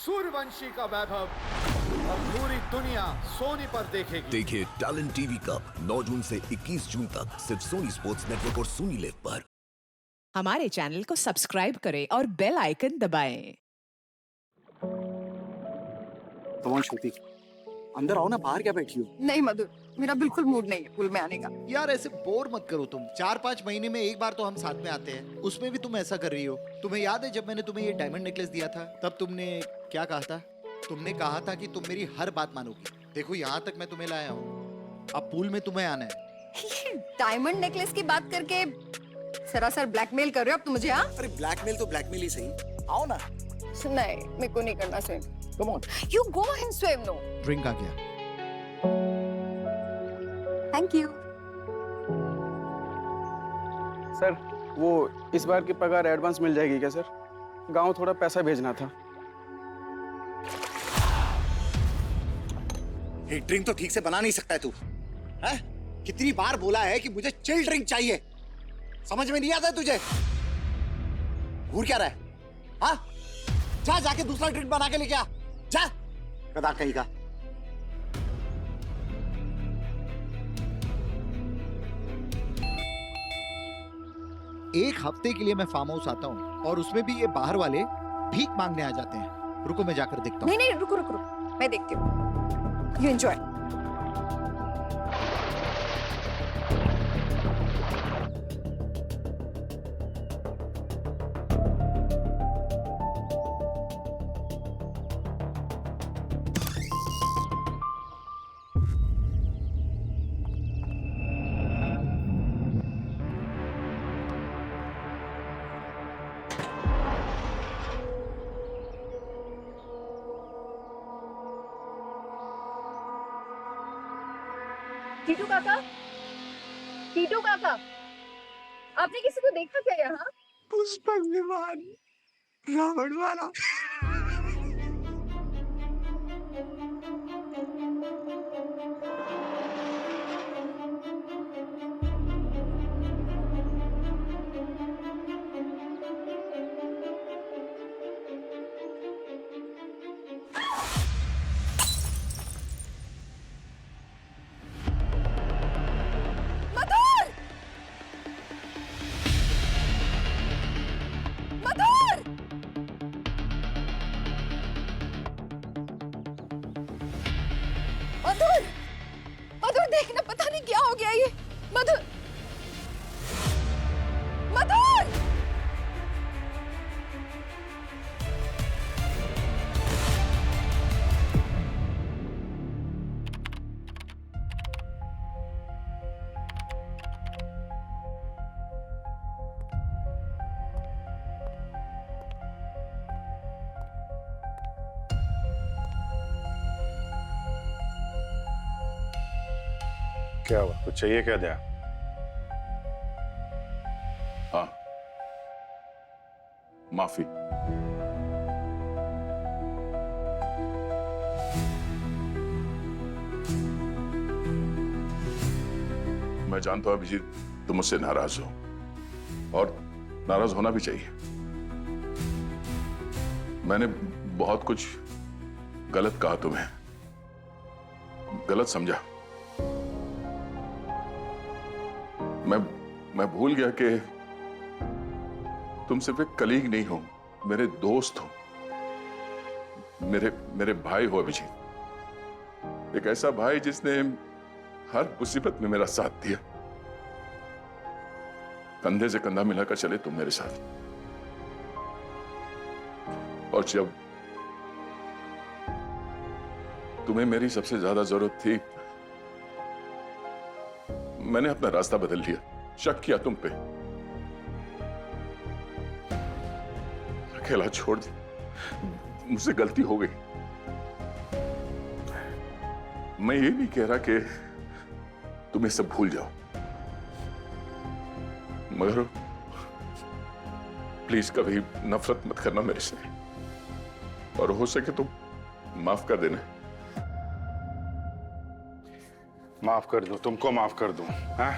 सूर्यवंशी का वैभव अब पूरी दुनिया सोनी पर देखेगी। देखिए टैलेंट टीवी कप 9 जून से 21 जून तक सिर्फ सोनी स्पोर्ट्स नेटवर्क और सोनी लिव पर। हमारे चैनल को सब्सक्राइब करें और बेल आइकन दबाएं। कमॉन श्रुति, अंदर आओ ना, बाहर क्या बैठी हो? नहीं मधुर, मेरा बिल्कुल मूड नहीं है पूल में आने का। यार ऐसे बोर मत करो तुम। 4-5 महीने में एक बार तो हम साथ में आते हैं, उसमें भी तुम ऐसा कर रही हो। तुम्हें याद है जब मैंने तुम्हें ये डायमंड नेकलेस दिया था, तब तुमने क्या कहा था? तुमने कहा था कि तुम मेरी हर बात मानोगी। देखो यहाँ तक मैं तुम्हें लाया हूँ, अब पूल में तुम्हें आना है। डायमंड नेकलेस की बात करके सरासर ब्लैकमेल कर रहे हो अब तुम मुझे? हाँ, अरे ब्लैकमेल तो ब्लैकमेल ही सही, आओ ना। नहीं मेरे को नहीं करना swim. Come on, you go and swim. No, drink आ गया। Thank you. सर वो इस बार की पगार एडवांस मिल जाएगी क्या सर? गांव थोड़ा पैसा भेजना था। एक ड्रिंक तो ठीक से बना नहीं सकता है तू? हैं? कितनी बार बोला है कि मुझे चिल ड्रिंक चाहिए, समझ में नहीं आता है तुझे? घूर क्या रहा है? हाँ, जा जाके दूसरा ड्रिंक बना के लेके आ, जा। कदा कहीं का। एक हफ्ते के लिए मैं फार्म हाउस आता हूँ और उसमें भी ये बाहर वाले भीख मांगने आ जाते हैं। रुको मैं जाकर देखता हूँ। नहीं नहीं, रुको रुको रुको, मैं देखती हूँ। You enjoy. टीटू काका, टीटू काका, आपने किसी को देखा क्या यहाँ? पुष्पक विमान, रावण वाला। मधुर! मधुर! मधुर! मधुर देखना, पता नहीं क्या हो गया ये। मधुर! मधुर! क्या हुआ? कुछ चाहिए क्या दया? हाँ, माफी। मैं जानता हूं अभिजीत, तुम मुझसे नाराज हो और नाराज होना भी चाहिए। मैंने बहुत कुछ गलत कहा तुम्हें, गलत समझा। मैं भूल गया कि तुम सिर्फ एक कलीग नहीं हो, मेरे दोस्त हो, मेरे भाई हो अभिजीत। एक ऐसा भाई जिसने हर मुसीबत में मेरा साथ दिया। कंधे से कंधा मिलाकर चले तुम मेरे साथ। और जब तुम्हें मेरी सबसे ज्यादा जरूरत थी, मैंने अपना रास्ता बदल लिया, शक किया तुम पे, अकेला छोड़ दिया। मुझसे गलती हो गई। मैं ये नहीं कह रहा कि तुम ये सब भूल जाओ, मगर प्लीज कभी नफरत मत करना मेरे से, और हो सके तो माफ कर देना। माफ कर दूं? तुमको माफ कर दूं? हाँ?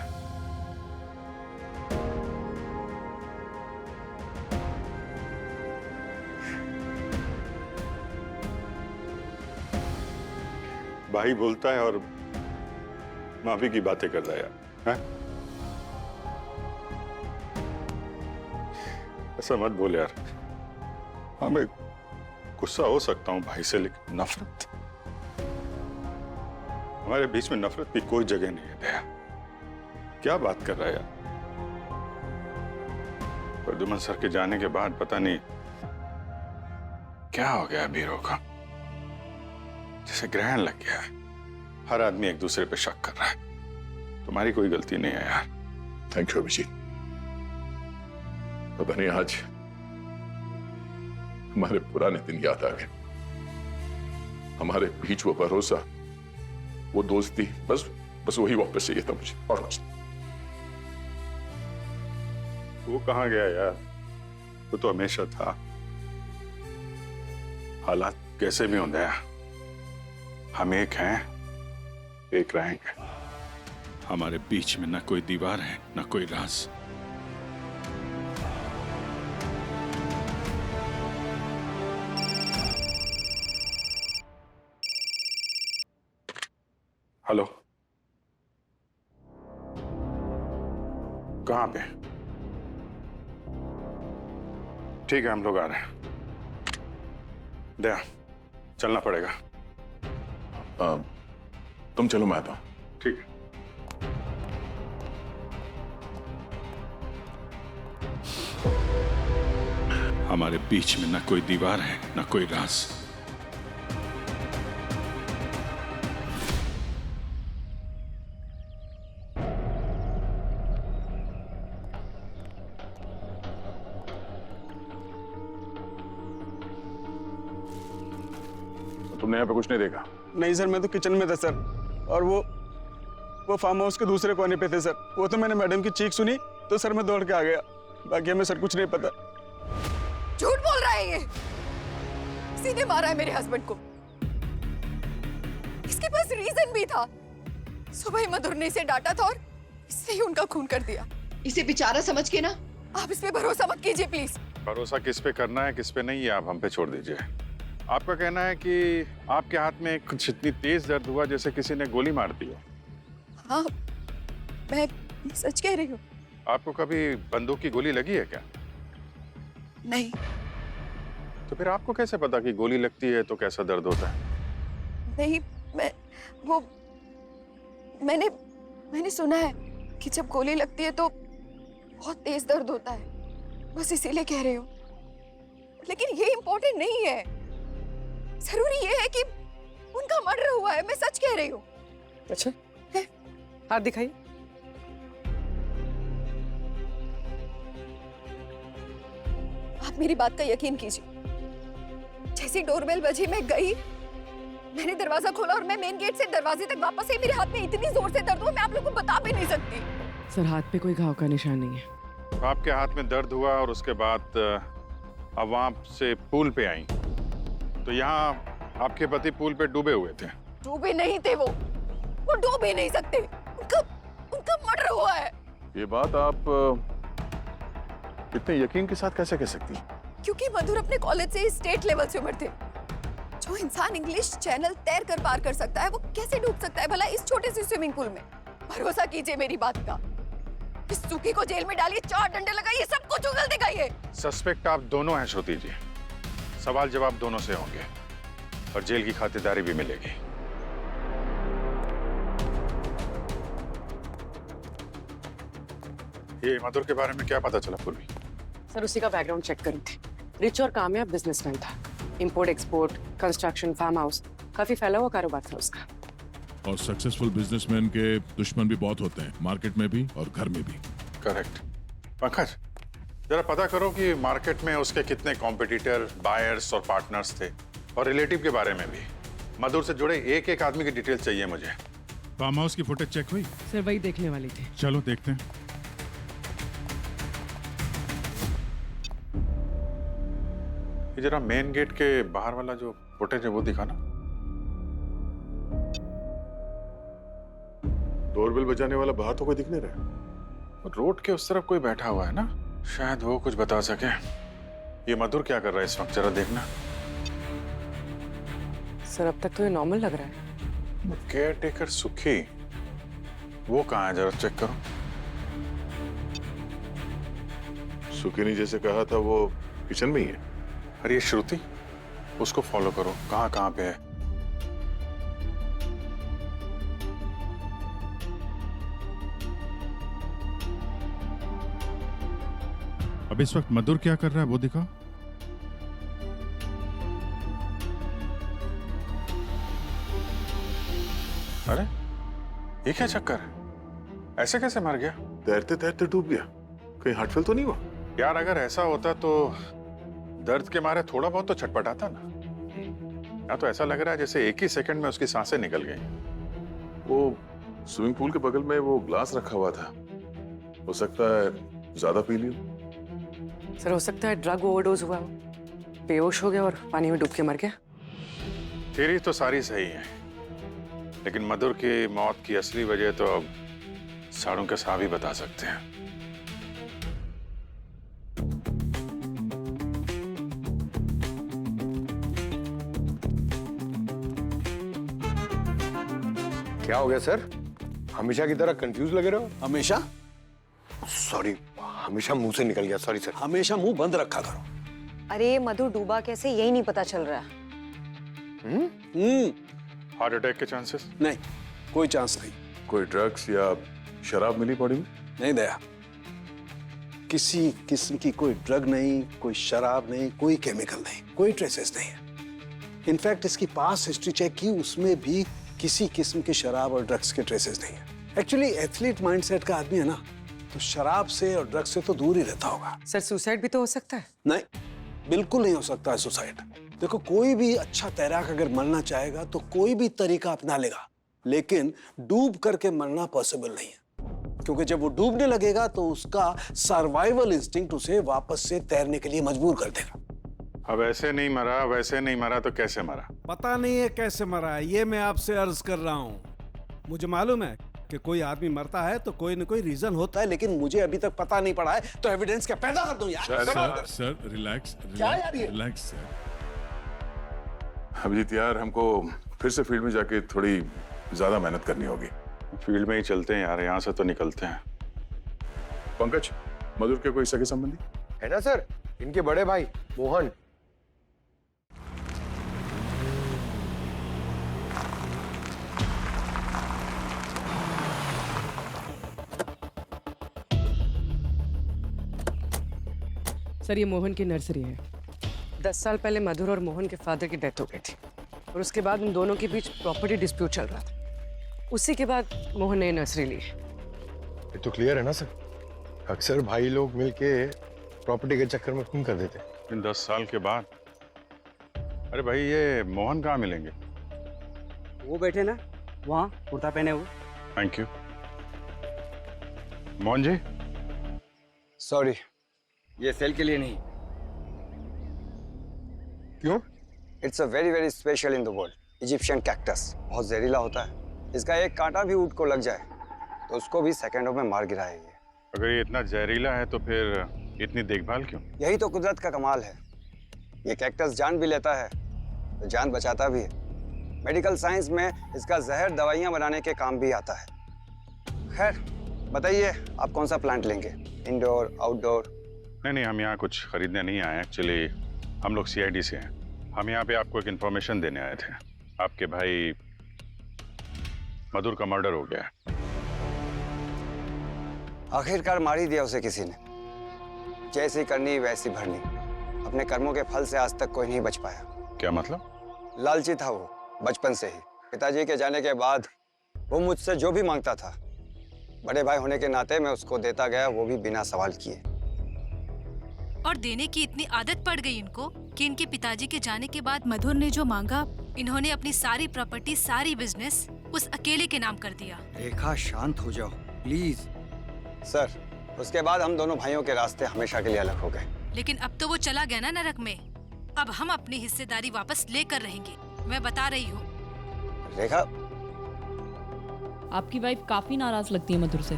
भाई बोलता है और माफी की बातें कर रहा है यार, हैं? ऐसा मत बोल यार। हाँ, मैं गुस्सा हो सकता हूँ भाई से, लेकिन नफरत, हमारे बीच में नफरत की कोई जगह नहीं है दया। क्या बात कर रहा है यार? प्रद्युमन सर के जाने के बाद पता नहीं क्या हो गया बीरो का, जैसे ग्रहण लग गया है। हर आदमी एक दूसरे पे शक कर रहा है। तुम्हारी कोई गलती नहीं है यार। Thank you Abhijit. पता नहीं आज हमारे पुराने दिन याद आ गए। हमारे बीच वो भरोसा, वो दोस्ती, बस वही वापस चाहिए था मुझे, और कुछ नहीं। वो कहाँ गया यार? वो तो हमेशा था। हालात कैसे भी हों दया, हम एक हैं, एक रहेंगे। हमारे बीच में न कोई दीवार है, न कोई राज। हेलो, कहाँ पे? ठीक है, हम लोग आ रहे हैं। दया, चलना पड़ेगा। तुम चलो, मैं आता हूं। ठीक है। हमारे बीच में न कोई दीवार है, न कोई राज। तुमने यहाँ पे कुछ नहीं देखा? नहीं सर, मैं तो किचन में था सर, और वो फार्म हाउस के दूसरे कोने पे थे सर। वो तो मैंने मैडम की चीख सुनी तो सर मैं दौड़ के आ गया। बाकी हमें सर कुछ नहीं पता। झूठ बोल रहा है ये। सीधे मारा है मेरे हस्बैंड को। इसके पास रीजन भी था। सुबह ही मधुर ने इसे डांटा था और इसने ही उनका खून कर दिया। इसे बेचारा समझ के ना आप इस पे भरोसा मत कीजिए प्लीज। भरोसा किस पे करना है किस पे नहीं है आप हम पे छोड़ दीजिए। आपका कहना है कि आपके हाथ में कुछ इतनी तेज दर्द हुआ जैसे किसी ने गोली मार दी हो। हाँ, मैं सच कह रही हूँ। आपको कभी बंदूक की गोली लगी है क्या? नहीं। तो फिर आपको कैसे पता कि गोली लगती है तो कैसा दर्द होता है? नहीं, मैंने सुना है कि जब गोली लगती है तो बहुत तेज दर्द होता है। बस इसीलिए कह रही हूँ। लेकिन ये इम्पोर्टेंट नहीं है। जरूरी ये है कि उनका मर्डर हुआ है। मैं सच कह रही हूँ। अच्छा, हाथ दिखाइए। आप मेरी बात का यकीन कीजिए। जैसी डोरबेल बजी मैं गई, मैंने दरवाजा खोला और मैं मेन गेट से दरवाजे तक वापस आई। मेरे हाथ में इतनी जोर से दर्द हुआ मैं आप लोगों को बता भी नहीं सकती। सर, हाथ पे कोई घाव का निशान नहीं है। तो आपके हाथ में दर्द हुआ और उसके बाद अब वहां से पूल पे आई, तो यहाँ आपके पति पूल पे डूबे हुए थे। डूबे नहीं थे वो डूब ही नहीं सकते। उनका मर्डर हुआ है। ये बात आप इतने यकीन के साथ कैसे कह सकती हैं? क्योंकि मधुर अपने कॉलेज से स्टेट लेवल स्विमर थे। जो इंसान इंग्लिश चैनल तैर कर पार कर सकता है वो कैसे डूब सकता है भला इस छोटे से स्विमिंग पूल में? भरोसा कीजिए मेरी बात का। इस सुखी को जेल में डालिए, 4 डंडे लगाइए, सब कुछ उगल दिखाइए। सस्पेक्ट आप दोनों हैं श्रुति जी। सवाल जवाब दोनों से होंगे और जेल की खातिरदारी भी मिलेगी। ये मधुर के बारे में क्या पता चला पूर्वी? सर, उसी का बैकग्राउंड चेक करी थी। रिच और कामयाब बिजनेसमैन था। Import export, construction, farm house, काफी फैला हुआ कारोबार था उसका। और सक्सेसफुल बिजनेसमैन के दुश्मन भी बहुत होते हैं, मार्केट में भी और घर में भी। करेक्ट। पंकज, जरा पता करो कि मार्केट में उसके कितने कॉम्पिटिटर, बायर्स और पार्टनर्स थे, और रिलेटिव के बारे में भी। मधुर से जुड़े एक एक आदमी की डिटेल चाहिए मुझे। फार्म हाउस की फुटेज चेक हुई? सर, वही देखने वाली थी। चलो देखते हैं। ये जरा मेन गेट के बाहर वाला जो फुटेज है वो दिखाना। डोरबेल बजाने वाला बाहर तो कोई दिख नहीं रहा। रोड के उस तरफ कोई बैठा हुआ है ना, शायद वो कुछ बता सके। ये मधुर क्या कर रहा है इस वक्त, जरा देखना। सर, अब तक तो ये नॉर्मल लग रहा है। केयर टेकर सुखी, वो कहाँ है? जरा चेक करो। सुखी ने जैसे कहा था वो किचन में ही है। अरे ये श्रुति, उसको फॉलो करो, कहाँ कहाँ पे है। अब इस वक्त मधुर क्या कर रहा है वो दिखाओ। अरे ये क्या चक्कर है? ऐसे कैसे मर गया? तैरते तैरते डूब गया। कहीं हार्ट फेल तो नहीं हुआ? यार अगर ऐसा होता तो दर्द के मारे थोड़ा बहुत तो छटपटाता ना। या तो ऐसा लग रहा है जैसे एक ही सेकंड में उसकी सांसें निकल गई। वो स्विमिंग पूल के बगल में वो ग्लास रखा हुआ था, हो सकता है ज्यादा पी लियो। सर हो सकता है ड्रग ओवरडोज हुआ हो, बेहोश हो गया और पानी में डूब के मर गया। थ्योरी तो सारी सही है, लेकिन मधुर की मौत की असली वजह तो अब साड़ों के साहब ही बता सकते हैं। क्या हो गया सर? हमेशा की तरह कंफ्यूज लगे रहो। हमेशा? सॉरी, हमेशा मुंह से निकल गया, सॉरी सर। हमेशा मुंह बंद रखा करो। अरे मधुर डूबा कैसे, यही नहीं पता चल रहा। हार्ट अटैक के चांसेस? नहीं, कोई चांस नहीं। कोई ड्रग्स या शराब मिली बॉडी में? नहीं दया, किसी किस्म की कोई ड्रग नहीं, कोई शराब नहीं, कोई केमिकल नहीं, कोई ट्रेसेस नहीं है। इनफैक्ट इसकी पास हिस्ट्री चेक की, उसमें भी किसी किस्म की शराब और ड्रग्स के ट्रेसेस नहीं है। एक्चुअली एथलीट माइंडसेट का आदमी है ना, तो शराब से और ड्रग्स से तो दूर ही रहता होगा। सर सुसाइड भी तो हो सकता है। नहीं, बिल्कुल नहीं हो सकता है सुसाइड। देखो, कोई भी अच्छा तैराक अगर मरना चाहेगा तो कोई भी तरीका अपना लेगा, लेकिन डूब करके मरना पॉसिबल नहीं है, क्योंकि जब वो डूबने लगेगा तो उसका सर्वाइवल इंस्टिंक्ट उसे वापस से तैरने के लिए मजबूर कर देगा। अब ऐसे नहीं मरा, वैसे नहीं मरा, तो कैसे मरा? पता नहीं है कैसे मरा है, ये मैं आपसे अर्ज कर रहा हूँ। मुझे मालूम है कि कोई आदमी मरता है तो कोई न कोई रीजन होता है, लेकिन मुझे अभी तक पता नहीं पड़ा है, तो एविडेंस क्या पैदा कर दूं यार? सर रिलैक्स, क्या यार ये? Relax sir. अभिजीत यार, हमको फिर से फील्ड में जाके थोड़ी ज्यादा मेहनत करनी होगी। फील्ड में ही चलते हैं यार, यहाँ से तो निकलते हैं। पंकज, मधुर के कोई सगे संबंधी है ना सर? इनके बड़े भाई मोहन। सर ये मोहन की नर्सरी है। 10 साल पहले मधुर और मोहन के फादर की डेथ हो गई थी और उसके बाद उन दोनों के बीच प्रॉपर्टी डिस्प्यूट चल रहा था। उसी के बाद मोहन ने नर्सरी ली। ये तो क्लियर है ना सर? अक्सर भाई लोग मिलके प्रॉपर्टी के चक्कर में खून कर देते। इन 10 साल के बाद? अरे भाई, ये मोहन कहाँ मिलेंगे? वो बैठे ना वहाँ, कुर्ता पहने हुए। Thank you. Mohan ji? Sorry, ये सेल के लिए नहीं। क्यों? It's a very very special in the world. Egyptian cactus बहुत जहरीला होता है। इसका एक कांटा भी ऊँट को लग जाए तो उसको भी सेकंडों में मार गिराएगी। अगर ये इतना जहरीला है तो फिर इतनी देखभाल क्यों? यही तो कुदरत का कमाल है। ये कैक्टस जान भी लेता है तो जान बचाता भी है। मेडिकल साइंस में इसका जहर दवाइयाँ बनाने के काम भी आता है। खैर बताइए, आप कौन सा प्लांट लेंगे? Indoor, outdoor? नहीं, हम यहाँ कुछ खरीदने नहीं आए। एक्चुअली हम लोग CID से हैं। हम यहाँ पे आपको एक इन्फॉर्मेशन देने आए थे। आपके भाई मधुर का मर्डर हो गया है। आखिरकार मार ही दिया उसे किसी ने। जैसी करनी वैसी भरनी। अपने कर्मों के फल से आज तक कोई नहीं बच पाया। क्या मतलब? लालची था वो बचपन से ही। पिताजी के जाने के बाद वो मुझसे जो भी मांगता था, बड़े भाई होने के नाते मैं उसको देता गया, वो भी बिना सवाल किए। और देने की इतनी आदत पड़ गई इनको कि इनके पिताजी के जाने के बाद मधुर ने जो मांगा, इन्होंने अपनी सारी प्रॉपर्टी, सारी बिजनेस उस अकेले के नाम कर दिया। रेखा शांत हो जाओ प्लीज। सर, उसके बाद हम दोनों भाइयों के रास्ते हमेशा के लिए अलग हो गए। लेकिन अब तो वो चला गया ना नरक में। अब हम अपनी हिस्सेदारी वापस लेकर रहेंगे, मैं बता रही हूँ। रेखा, आपकी वाइफ काफी नाराज लगती है मधुर से।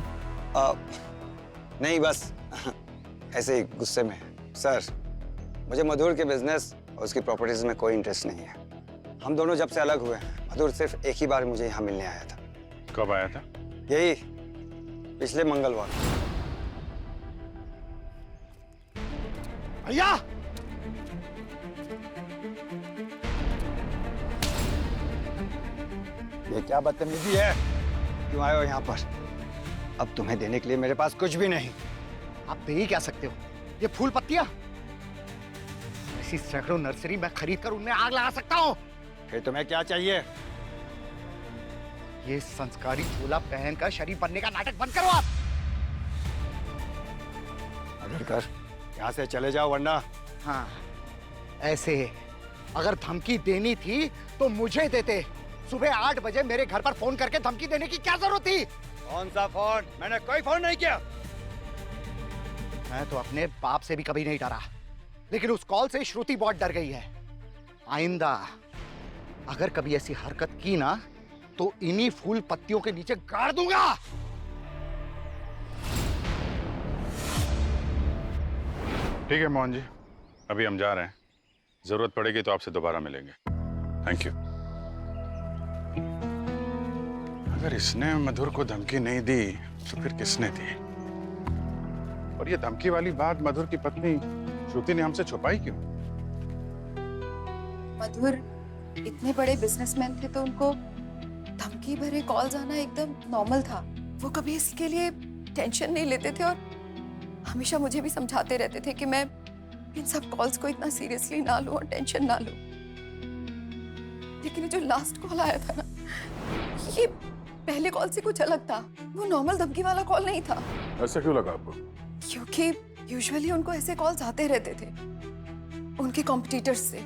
नहीं, बस ऐसे ही गुस्से में। सर, मुझे मधुर के बिजनेस और उसकी प्रॉपर्टीज में कोई इंटरेस्ट नहीं है। हम दोनों जब से अलग हुए हैं मधुर सिर्फ एक ही बार मुझे यहाँ मिलने आया था। कब आया था? यही पिछले मंगलवार। भैया ये क्या बदतमीजी है? क्यों आए हो यहाँ पर? अब तुम्हें देने के लिए मेरे पास कुछ भी नहीं। आप दे ही क्या सकते हो? ये फूल पत्तियां? ऐसी सैकड़ों नर्सरी मैं खरीद कर उनमें आग लगा सकता हूँ। फिर तुम्हें क्या चाहिए? ये संस्कारी चोला पहनकर शरीफ बनने का नाटक बंद करो आप। अगर कर यहाँ से चले जाओ, वरना। हाँ, ऐसे अगर धमकी देनी थी तो मुझे देते। सुबह 8 बजे मेरे घर पर फोन करके धमकी देने की क्या जरूरत थी? कौन सा फोन? मैंने कोई फोन नहीं किया। मैं तो अपने बाप से भी कभी नहीं डरा, लेकिन उस कॉल से श्रुति बहुत डर गई है। आइंदा अगर कभी ऐसी हरकत की ना तो इन्हीं फूल पत्तियों के नीचे गाड़ दूंगा। ठीक है मोहन जी, अभी हम जा रहे हैं। जरूरत पड़ेगी तो आपसे दोबारा मिलेंगे। Thank you. अगर इसने मधुर को धमकी नहीं दी तो फिर किसने दी? और ये धमकी वाली बात मधुर की पत्नी श्रुति ने हमसे छुपाई क्यों? मधुर इतने बड़े बिजनेसमैन थे तो उनको धमकी भरे कॉल्स आना एकदम नॉर्मल था। वो कभी इसके लिए टेंशन नहीं लेते थे और हमेशा मुझे भी समझाते रहते थे कि मैं इन सब कॉल्स को इतना सीरियसली ना लूं और टेंशन ना लूं। लेकिन ये जो लास्ट कॉल आया था ना, ये पहले कॉल से कुछ अलग था। वो नॉर्मल धमकी वाला कॉल नहीं था। ऐसा क्यों लगा आपको? क्योंकि यूजुअली उनको ऐसे कॉल्स आते रहते थे उनके कॉम्पिटिटर्स से।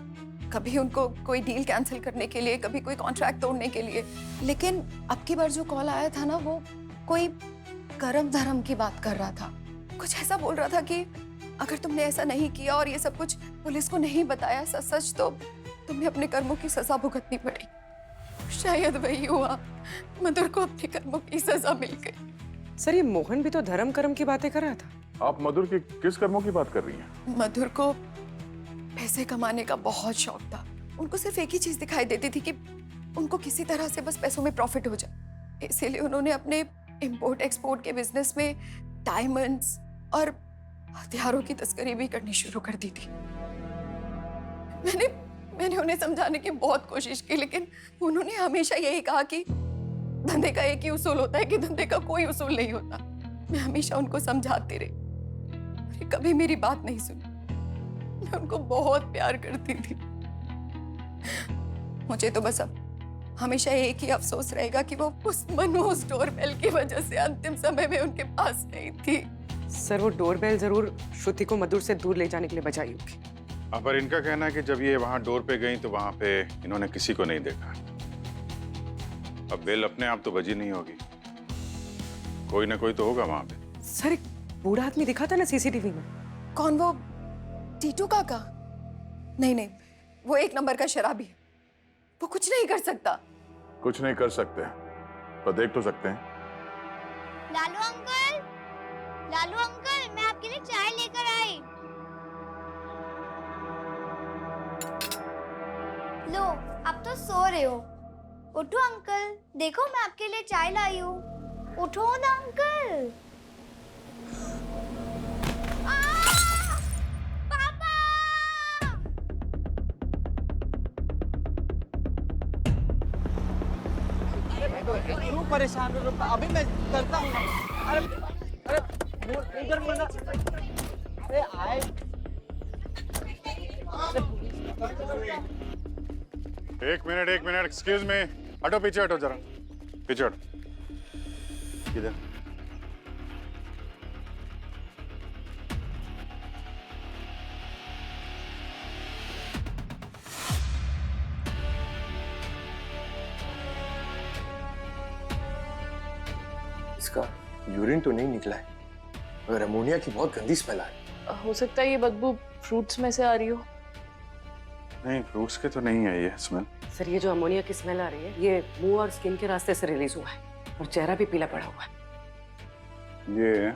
कभी उनको कोई डील कैंसिल करने के लिए, कभी कोई कॉन्ट्रैक्ट तोड़ने के लिए। लेकिन अब की बार जो कॉल आया था ना, वो कोई कर्म धर्म की बात कर रहा था। कुछ ऐसा बोल रहा था कि अगर तुमने ऐसा नहीं किया और ये सब कुछ पुलिस को नहीं बताया सच सच, तो तुम्हें अपने कर्मों की सजा भुगतनी पड़ेगी। शायद वही हुआ, मधुर को अपने कर्मों की सजा मिल गई। सर, ये मोहन भी तो धर्म कर्म की बातें कर रहा था। आप मधुर के किस कर्मों की बात कर रही हैं? मधुर को पैसे कमाने का बहुत शौक था। उनको सिर्फ एक ही चीज दिखाई देती थी कि उनको किसी तरह से बस पैसों में प्रॉफिट हो जाए। इसीलिए उन्होंने अपने इंपोर्ट एक्सपोर्ट के बिजनेस में डायमंड्स और हथियारों की तस्करी भी करनी शुरू कर दी थी। मैंने उन्हें समझाने की बहुत कोशिश की, लेकिन उन्होंने हमेशा यही कहा कि धंधे का एक ही उसूल होता है कि धंधे का कोई उसूल नहीं होता। मैं हमेशा उनको समझाती रही, कभी मेरी बात नहीं सुनी। मैं उनको बहुत प्यार करती थी। मुझे तो बस अब हमेशा एक ही अफसोस रहेगा कि वो उस मनोज डोरबेल की वजह से अंतिम समय में उनके पास नहीं थी। सर, वो डोरबेल जरूर श्रुति को मधुर से दूर ले जाने के लिए बजाई होगी। पर इनका कहना है कि जब ये वहां डोर पे गई तो वहां पे इन्होंने किसी को नहीं देखा। अब बेल अपने आप तो बजी नहीं होगी, कोई ना कोई तो होगा वहां पे। सर, एक बूढ़ा आदमी दिखा था ना सीसीटीवी में। कौन? वो टीटू काका? नहीं, वो एक नंबर का शराबी है। वो कुछ नहीं कर सकता। कुछ नहीं कर सकते पर देख तो सकते हैं। लालू अंकल, मैं आपके लिए चाय लेकर आई। लो, अब तो सो रहे हो। उठो अंकल, देखो मैं आपके लिए चाय लाई हूँ। उठो ना अंकल। क्यों परेशान हो? अभी मैं करता हूँ। अरे इधर मुड़ना। अरे आए। एक मिनट, एक्सक्यूज मी। हटो, पीछे हटो जरा, पीछे हटो। इधर इसका यूरिन तो नहीं निकला है, मगर अमोनिया की बहुत गंदी स्मेल आ रही है। हो सकता है ये बदबू फ्रूट्स में से आ रही हो। नहीं, फ्रूट्स के तो नहीं है ये स्मेल। सर, ये जो अमोनिया की स्मेल आ रही है, ये मुंह और स्किन के रास्ते से रिलीज हुआ है और चेहरा भी पीला पड़ा हुआ है। ये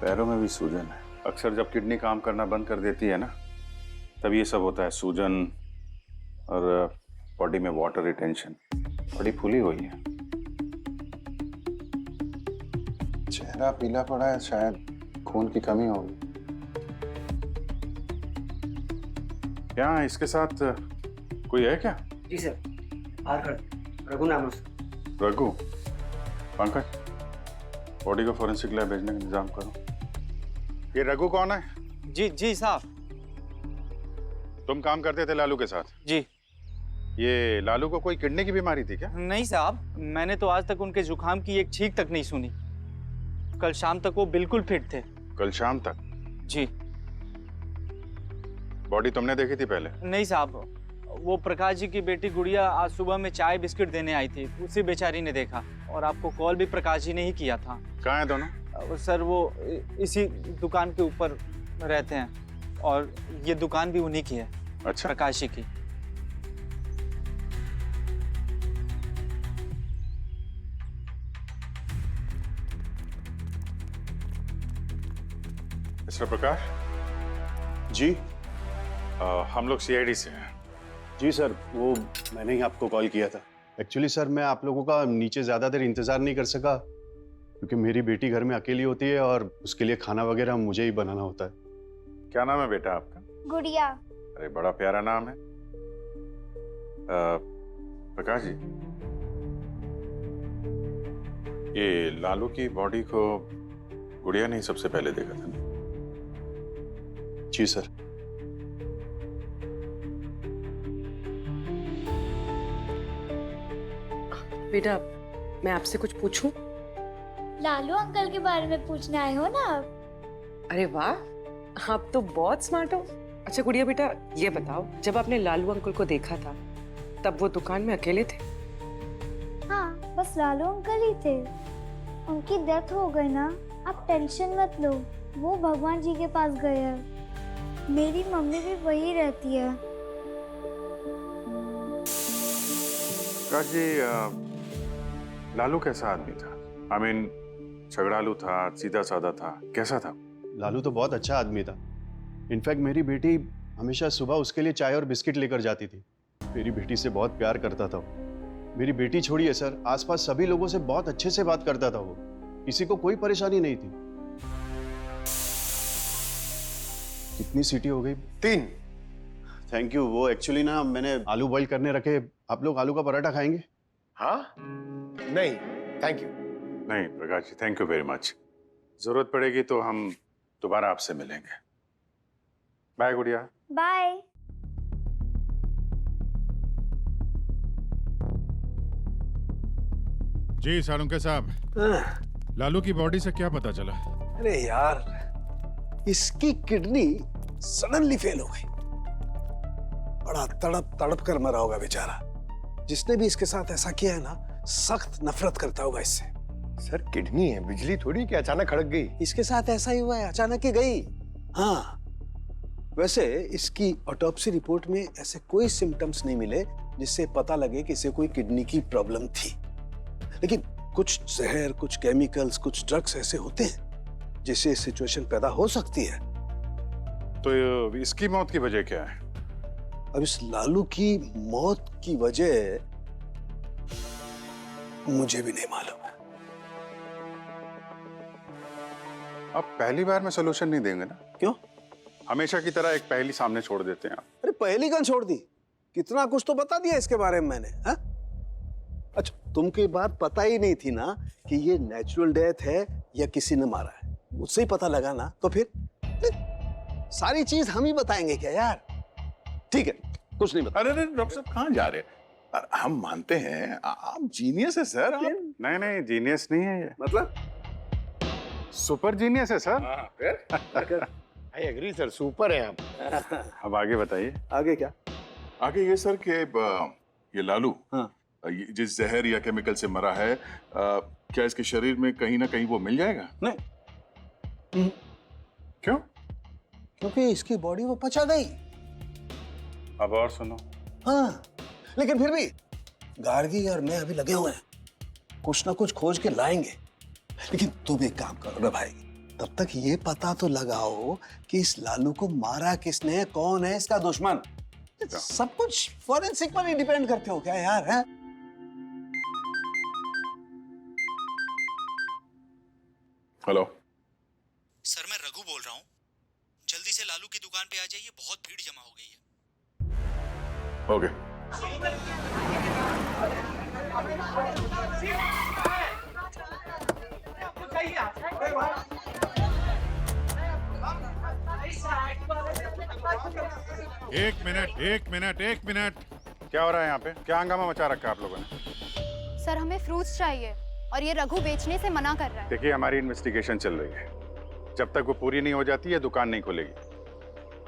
पैरों में भी सूजन है। अक्सर जब किडनी काम करना बंद कर देती है ना, तब ये सब होता है, सूजन और बॉडी में वाटर रिटेंशन। बॉडी फूली हुई है, चेहरा पीला पड़ा है, शायद खून की कमी होगी। क्या इसके साथ कोई है क्या? जी सर, बाहर खड़े, रघु नाम है उसका। रघु? पंकज, बॉडी को फॉरेंसिक लैब भेजने का इंतजाम करो। ये रघु कौन है? जी साहब। तुम काम करते थे लालू के साथ? जी। ये लालू को कोई किडनी की बीमारी थी क्या? नहीं साहब, मैंने तो आज तक उनके जुकाम की एक छींक तक नहीं सुनी। कल शाम तक वो बिल्कुल फिट थे। कल शाम तक? जी। बॉडी तुमने देखी थी पहले? नहीं साहब, वो प्रकाश जी की बेटी गुड़िया आज सुबह में चाय बिस्किट देने आई थी, उसी बेचारी ने देखा। और आपको कॉल भी प्रकाश जी ने ही किया था। कहाँ है दोनों? सर वो इसी दुकान के ऊपर रहते हैं और ये दुकान भी उन्हीं की है। अच्छा। प्रकाश जी की। मिस्टर प्रकाश जी। हम लोग सीआईडी से हैं। जी सर, वो मैंने ही आपको कॉल किया था। एक्चुअली सर, मैं आप लोगों का नीचे ज़्यादा देर इंतज़ार नहीं कर सका क्योंकि मेरी बेटी घर में अकेली होती है और उसके लिए खाना वगैरह मुझे ही बनाना होता है। क्या नाम है बेटा आपका? गुड़िया। अरे बड़ा प्यारा नाम है। प्रकाश जी, ये लालू की बॉडी को गुड़िया ने ही सबसे पहले देखा था ना? जी सर। बेटा, मैं आपसे कुछ पूछूं? लालू अंकल के बारे में पूछने आए हो ना आप? अरे वाह, आप तो बहुत स्मार्ट हो। अच्छा गुड़िया बेटा, ये बताओ, जब आपने लालू अंकल को देखा था तब वो दुकान में अकेले थे? हाँ, बस लालू अंकल ही थे। उनकी डेथ हो गई ना, आप टेंशन मत लो, वो भगवान जी के पास गए हैं। मेरी मम्मी भी वही रहती है। प्रकाश जी, लालू कैसा आदमी था? I mean, झगड़ालू था, सीधा साधा था, कैसा था? लालू तो बहुत अच्छा आदमी था। इनफैक्ट मेरी बेटी हमेशा सुबह उसके लिए चाय और बिस्किट लेकर जाती थी। मेरी बेटी से बहुत प्यार करता था वो। मेरी बेटी छोड़िए सर, आसपास सभी लोगों से बहुत अच्छे से बात करता था वो। किसी को कोई परेशानी नहीं थी। कितनी सीटी हो गई? 3। Thank you. वो एक्चुअली ना, मैंने आलू बॉईल करने रखे। आप लोग आलू का पराठा खाएंगे? हाँ? नहीं, थैंक यू। नहीं Prakash ji, thank you very much. जरूरत पड़ेगी तो हम दोबारा आपसे मिलेंगे। बाय गुड़िया। बाय। जी सालुंके साहब, लालू की बॉडी से क्या पता चला? अरे यार, इसकी किडनी सडनली फेल हो गई। बड़ा तड़प तड़प कर मरा होगा बेचारा। जिसने भी इसके साथ ऐसा किया है ना, सख्त नफरत करता होगा इससे। सर किडनी है, बिजली थोड़ी कि अचानक खड़क गई। इसके साथ ऐसा ही हुआ है, अचानक ही गई। हाँ, वैसे इसकी ऑटोप्सी रिपोर्ट में ऐसे कोई सिम्टम्स नहीं मिले जिससे पता लगे कि इसे कोई किडनी की प्रॉब्लम थी। लेकिन कुछ जहर, कुछ केमिकल्स, कुछ ड्रग्स ऐसे होते हैं जिससे सिचुएशन पैदा हो सकती है। तो इसकी मौत की वजह क्या है? अब इस लालू की मौत की वजह मुझे भी नहीं मालूम है। अब पहली बार में सोल्यूशन नहीं देंगे ना? क्यों? हमेशा की तरह एक पहेली सामने छोड़ देते हैं आप। अरे पहेली कौन छोड़ दी? कितना कुछ तो बता दिया इसके बारे में मैंने। हा? अच्छा, तुमको ये बात पता ही नहीं थी ना कि ये नेचुरल डेथ है या किसी ने मारा है? मुझसे ही पता लगा ना, तो फिर सारी चीज हम ही बताएंगे क्या यार? ठीक है, कुछ नहीं बता। अरे डॉक्टर साहब कहाँ जा रहे हैं? हम मानते हैं आप जीनियस है सर। आप नहीं नहीं, जीनियस नहीं है ये। मतलब सुपर जीनियस है sir. I agree sir, super है आप। अब आगे बताइए। आगे क्या? आगे ये सर कि ये लालू, हाँ, जिस जहर या केमिकल से मरा है, क्या इसके शरीर में कहीं ना कहीं वो मिल जाएगा? नहीं। क्यों? क्योंकि इसकी बॉडी वो पचा गई। अब और सुनो। हाँ, लेकिन फिर भी गार्गी और मैं अभी लगे हुए हैं, कुछ ना कुछ खोज के लाएंगे। लेकिन तुम एक काम करो ना भाई, तब तक ये पता तो लगाओ कि इस लालू को मारा किसने, कौन है इसका दुश्मन। सब कुछ फॉरेंसिक पर ही डिपेंड करते हो क्या यार, है? हेलो सर मैं रघु बोल रहा हूँ, जल्दी से लालू की दुकान पे आ जाइए, बहुत भीड़ जमा हो गई है। ओके। एक मिनट क्या हो रहा है यहाँ पे? क्या हंगामा मचा रखा है आप लोगों ने? सर हमें फ्रूट्स चाहिए और ये रघु बेचने से मना कर रहा है। देखिए हमारी इन्वेस्टिगेशन चल रही है, जब तक वो पूरी नहीं हो जाती है दुकान नहीं खुलेगी।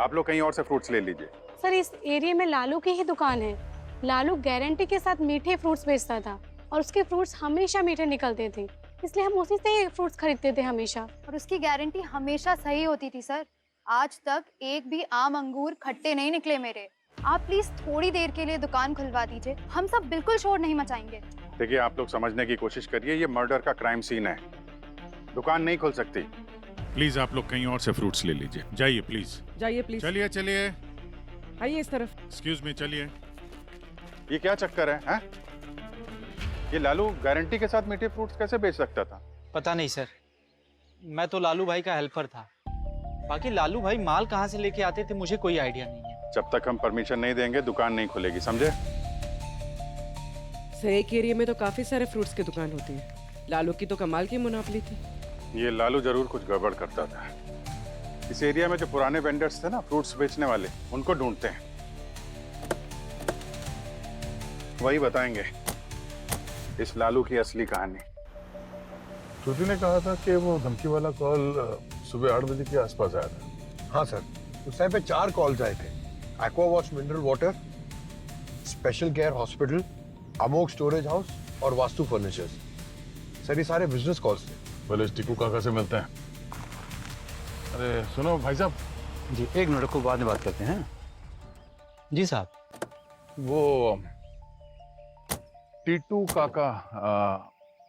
आप लोग कहीं और से फ्रूट्स ले लीजिए। सर इस एरिया में लालू की ही दुकान है। लालू गारंटी के साथ मीठे फ्रूट्स बेचता था और उसके फ्रूट्स हमेशा मीठे निकलते थे, इसलिए हम उसी से फ्रूट्स खरीदते थे हमेशा। और उसकी गारंटी हमेशा सही होती थी सर। आज तक एक भी आम अंगूर खट्टे नहीं निकले मेरे। आप प्लीज थोड़ी देर के लिए दुकान खुलवा दीजिए, हम सब बिल्कुल शोर नहीं मचाएंगे। देखिए आप लोग समझने की कोशिश करिए, ये मर्डर का क्राइम सीन है, दुकान नहीं खुल सकती। प्लीज आप लोग कहीं और से फ्रूट्स ले लीजिए, जाइए प्लीज। जाइए प्लीज। चलिए चलिए, आइए इस तरफ। एक्सक्यूज मी, चलिए। ये क्या चक्कर है? ये लालू गारंटी के साथ मीठे फ्रूट्स कैसे बेच सकता था? पता नहीं सर, मैं तो लालू भाई का हेल्पर था। बाकी लालू भाई माल कहाँ से लेके आते थे मुझे कोई आइडिया नहीं है। जब तक हम परमिशन नहीं देंगे दुकान नहीं खुलेगी, समझे? सर एक एरिया में तो काफी सारे फ्रूट्स की दुकान होती है, लालू की तो कमाल की मुनाफली थी। ये लालू जरूर कुछ गड़बड़ करता था। इस एरिया में जो पुराने वेंडर्स थे ना फ्रूट्स बेचने वाले, उनको ढूंढते हैं, वही बताएंगे इस लालू की असली कहानी। श्रुति ने कहा था कि वो धमकी वाला कॉल सुबह 8 बजे के आसपास आया था। हाँ सर, उस टाइम पे 4 कॉल्स आए थे। Aqua wash mineral water, special care hospital, Amok storage house और वास्तु फर्नीचर्स। सर ये सारे बिजनेस कॉल्स थे। पहले टीकू काका से मिलते हैं। अरे सुनो भाई साहब। जी एक मिनट को, बाद में बात करते हैं। जी साहब। वो टीटू काका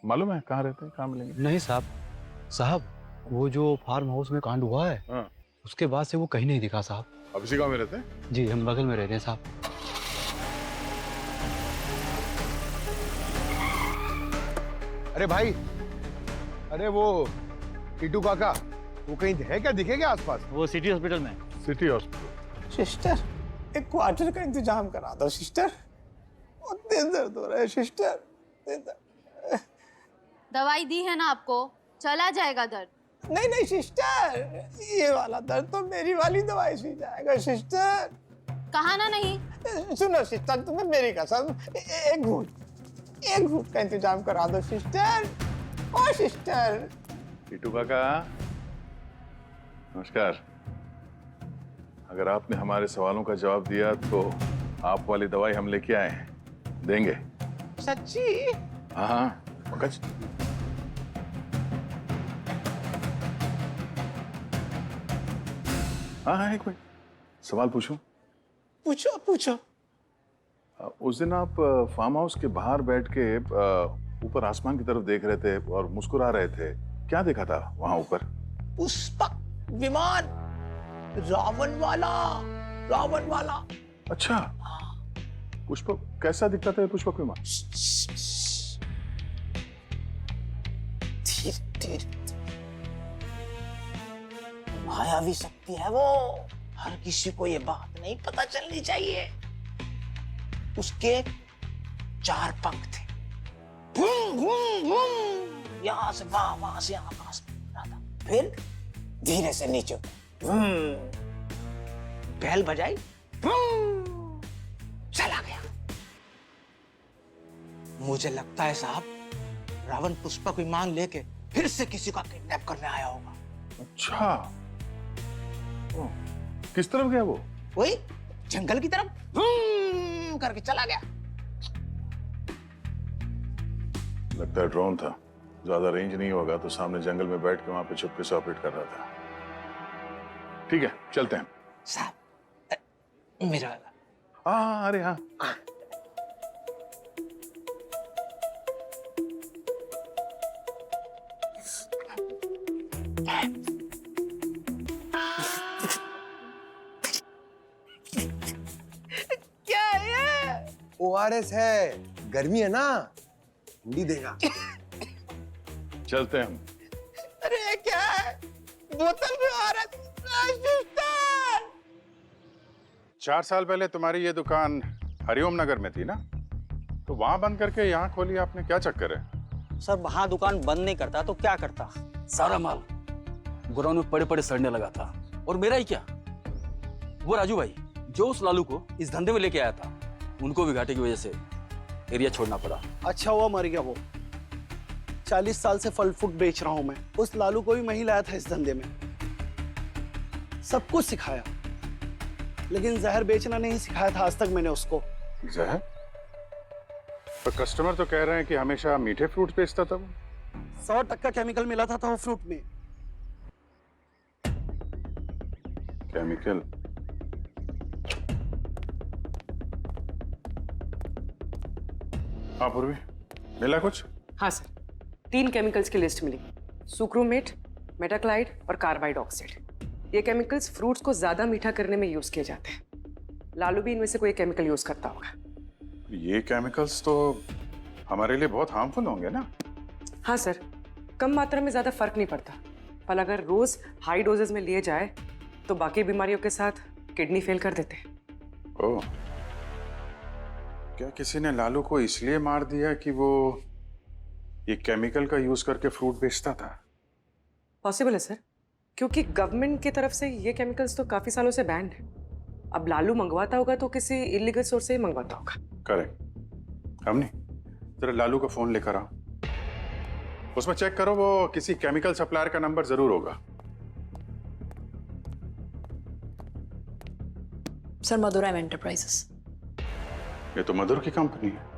मालूम है कहाँ रहते हैं, कहाँ मिलेंगे? नहीं साहब, वो जो फार्म हाउस में कांड हुआ है, हाँ। उसके बाद से वो कहीं नहीं दिखा साहब। अब इसी गांव में रहते हैं? जी हम बगल में रहते हैं साहब। अरे भाई, अरे वो टीटू काका वो कहीं है क्या, दिखेगा आसपास? वो सिटी हॉस्पिटल में। City hospital. सिस्टर एक क्वार्टर का इंतजाम करा दो सिस्टर, बहुत दिल दर्द हो रहा है सिस्टर। दवाई दी है ना आपको, चला जाएगा दर्द। नहीं नहीं सिस्टर, ये वाला दर्द तो मेरी वाली दवाई से जाएगा सिस्टर। कहा ना नहीं। सुनो सिस्टर, तुम्हें मेरी कसम, एक घूट का इंतजाम करा दो सिस्टर। ओ सिस्टर। टीटू काका नमस्कार। अगर आपने हमारे सवालों का जवाब दिया तो आप वाली दवाई हम लेके आए हैं, देंगे? सच्ची? हाँ पंकज। हाँ एक मिनट, सवाल पूछूं? पूछो। उस दिन आप फार्म हाउस के बाहर बैठ के ऊपर आसमान की तरफ देख रहे थे और मुस्कुरा रहे थे, क्या देखा था वहां ऊपर? पुष्पक विमान, रावण वाला। अच्छा, पुष्पक कैसा दिखता था पुष्पक विमान? धीरे मायावी शक्ति है वो, हर किसी को ये बात नहीं पता चलनी चाहिए। उसके 4 पंख थे, यहाँ से वहां से आकाश में उड़ा था, फिर धीरे से नीचे बैल बजाई, चला गया। मुझे लगता है साहब रावण पुष्पक विमान लेके फिर से किसी का किडनैप करने आया होगा। अच्छा, किस तरफ गया वो? वही जंगल की तरफ करके चला गया। लगता है ड्रोन था, ज्यादा रेंज नहीं होगा तो सामने जंगल में बैठ के वहां पे चुपके से ऑपरेट कर रहा था। ठीक है चलते हैं साहब। मेरा हाँ, अरे हाँ, ORS है, गर्मी है ना, ठंडी देगा। चलते हैं हम। अरे क्या है, बोतल में औरत 4 साल पहले तुम्हारी ये दुकान हरिओम नगर में थी ना, तो वहां बंद करके यहाँ खोली आपने, क्या चक्कर है? सर वहाँ दुकान बंद नहीं करता तो क्या करता? सारा माल गोदाम में पड़े पड़े सड़ने लगा था। और मेरा ही क्या, वो राजू भाई जो उस लालू को इस धंधे में लेके आया था, उनको भी घाटे की वजह से एरिया छोड़ना पड़ा। अच्छा हुआ मर गया वो। 40 साल से फल फ्रूट बेच रहा हूँ मैं। उस लालू को भी मैं ही लाया था इस धंधे में, सब कुछ सिखाया, लेकिन जहर बेचना नहीं सिखाया था आज तक मैंने उसको। जहर? पर कस्टमर तो कह रहे हैं कि हमेशा मीठे फ्रूट बेचता था वो। 100% केमिकल मिला था वो फ्रूट में। केमिकल? हाँ पूर्वी, मिला कुछ? हाँ सर, 3 केमिकल्स की लिस्ट मिली। सुक्रोमेट, मेटाक्लाइड और कार्बाइड ऑक्साइड। ये केमिकल्स फ्रूट्स को ज्यादा मीठा करने में यूज किए जाते हैं। लालू भी इनमें से कोई केमिकल यूज करता होगा। ये केमिकल्स तो हमारे लिए बहुत हार्मफुल होंगे ना? हाँ सर, कम मात्रा में ज्यादा फर्क नहीं पड़ता, पर अगर रोज हाई डोजेस में लिए जाए तो बाकी बीमारियों के साथ किडनी फेल कर देते हैं। ओह, क्या किसी ने लालू को इसलिए मार दिया कि वो ये केमिकल का यूज करके फ्रूट बेचता था? पॉसिबल है सर, क्योंकि गवर्नमेंट की तरफ से ये केमिकल्स तो काफी सालों से बैंड है। अब लालू मंगवाता होगा तो किसी इलीगल सोर्स से ही मंगवाता होगा। करेक्ट। हमने जरा लालू का फोन लेकर आओ, उसमें चेक करो, वो किसी केमिकल सप्लायर का नंबर जरूर होगा। सर मधुरा एंटरप्राइजेस। ये तो मधुर की कंपनी है।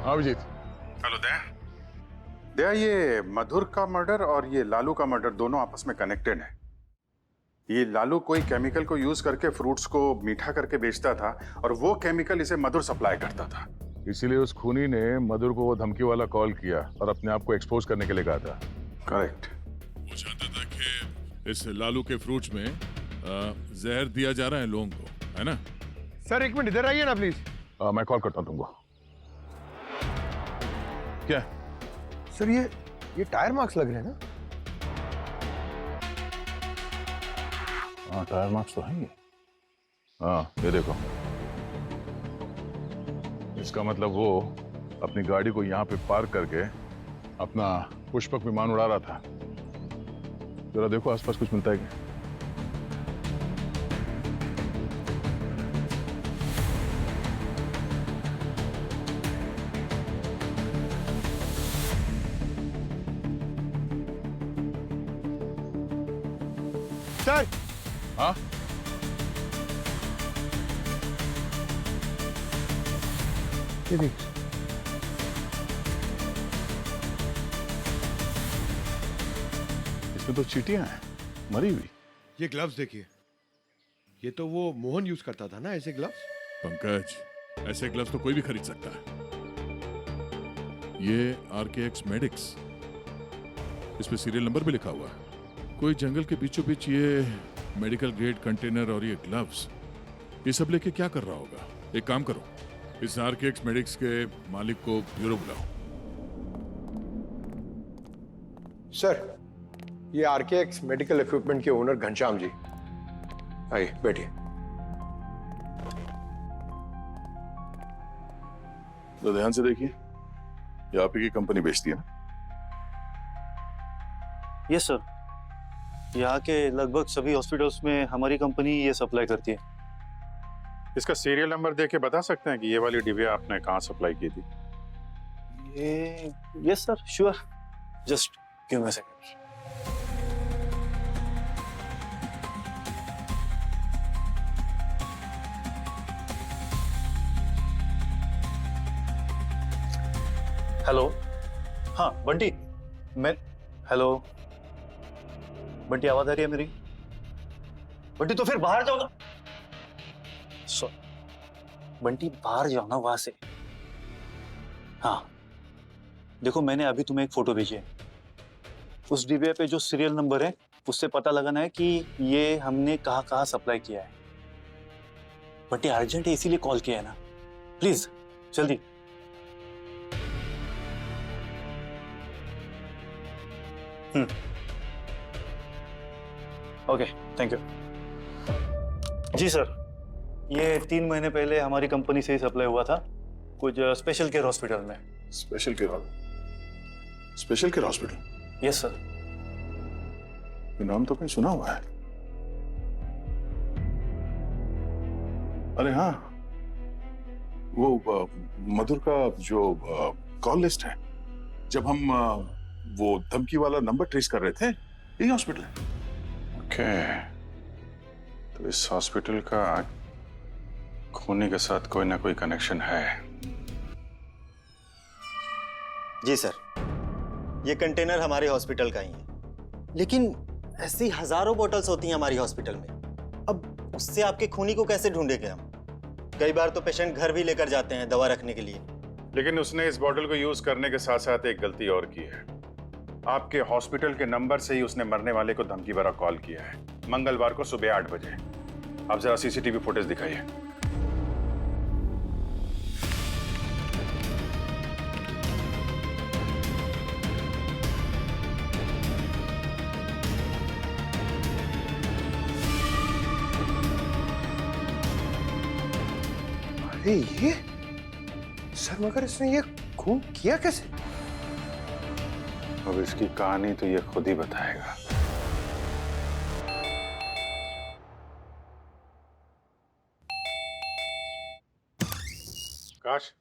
हाँ अभिजीत। हेलो दया। दया, ये मधुर का मर्डर और ये लालू का मर्डर दोनों आपस में कनेक्टेड है। ये लालू कोई केमिकल को यूज करके फ्रूट्स को मीठा करके बेचता था और वो केमिकल इसे मधुर सप्लाई करता था। इसीलिए उस खूनी ने मधुर को वो धमकी वाला कॉल किया और अपने आप को एक्सपोज करने के लिए कहा था। करेक्ट। वो चाहता था कि इस लालू के फ्रूट्स में जहर दिया जा रहा है लोगों को, है ना? सर 1 मिनट इधर आइए ना प्लीज। मैं कॉल करता हूँ तुमको। क्या सर, ये टायर मार्क्स लग रहे हैं ना? हाँ टायर मार्क्स तो हैं ये। हाँ ये देखो, इसका मतलब वो अपनी गाड़ी को यहाँ पे पार्क करके अपना पुष्पक विमान उड़ा रहा था। जरा देखो आसपास कुछ मिलता है क्या? सर। हाँ ये देख, इसमें तो चींटियां हैं मरी हुई। ये ग्लव्स देखिए, ये तो वो मोहन यूज करता था ना ऐसे ग्लव्स। पंकज, ऐसे ग्लव्स तो कोई भी खरीद सकता है। ये RKX मेडिक्स, इस पे सीरियल नंबर भी लिखा हुआ है। कोई जंगल के बीचों बीच ये मेडिकल ग्रेड कंटेनर और ये ग्लव्स, ये सब लेके क्या कर रहा होगा? एक काम करो, इस RKX मेडिक्स के मालिक को ब्यूरो बुलाओ। सर, ये RKX मेडिकल इक्विपमेंट के ओनर घनश्याम जी। आइए बैठिए। तो ध्यान से देखिए, ये आप ही की कंपनी बेचती है ना? यस सर, यहाँ के लगभग सभी हॉस्पिटल्स में हमारी कंपनी ये सप्लाई करती है। इसका सीरियल नंबर देख के बता सकते हैं कि ये वाली डिबिया आपने कहाँ सप्लाई की थी? ये yes sir, sure, just give me a second. Hello, हाँ बंटी, मैं हेलो बंटी, आवाज आ रही है मेरी? बंटी तो फिर बाहर जाओ ना। बंटी बाहर जाओ ना वहां से। हाँ देखो, मैंने अभी तुम्हें एक फोटो भेजी है, उस डिब्बे पे जो सीरियल नंबर है उससे पता लगाना है कि ये हमने कहाँ कहाँ सप्लाई किया है। बट ये अर्जेंट है इसीलिए कॉल किया है ना, प्लीज जल्दी। Okay, thank you. जी सर, ये 3 महीने पहले हमारी कंपनी से ही सप्लाई हुआ था कुछ स्पेशल केयर हॉस्पिटल में। Special care hospital? Yes sir. ये नाम तो कहीं सुना हुआ है। अरे हाँ, वो मधुर का जो कॉल लिस्ट है, जब हम वो धमकी वाला नंबर ट्रेस कर रहे थे, यही हॉस्पिटल है। ओके, तो इस हॉस्पिटल का खोने के साथ कोई ना कोई कनेक्शन है। जी सर, ये कंटेनर हमारे हॉस्पिटल का ही है, लेकिन ऐसी हजारों बोतल्स होती हैं हमारी हॉस्पिटल में। अब उससे आपके खूनी को कैसे ढूंढेंगे हम? कई बार तो पेशेंट घर भी लेकर जाते हैं दवा रखने के लिए। लेकिन उसने इस बॉटल को यूज करने के साथ साथ एक गलती और की है। आपके हॉस्पिटल के नंबर से ही उसने मरने वाले को धमकी भरा कॉल किया है, मंगलवार को सुबह 8 बजे। आप जरा सीसीटीवी फुटेज दिखाइए। अरे ये सर, मगर इसने ये खून किया कैसे? अब इसकी कहानी तो ये खुद ही बताएगा। काश,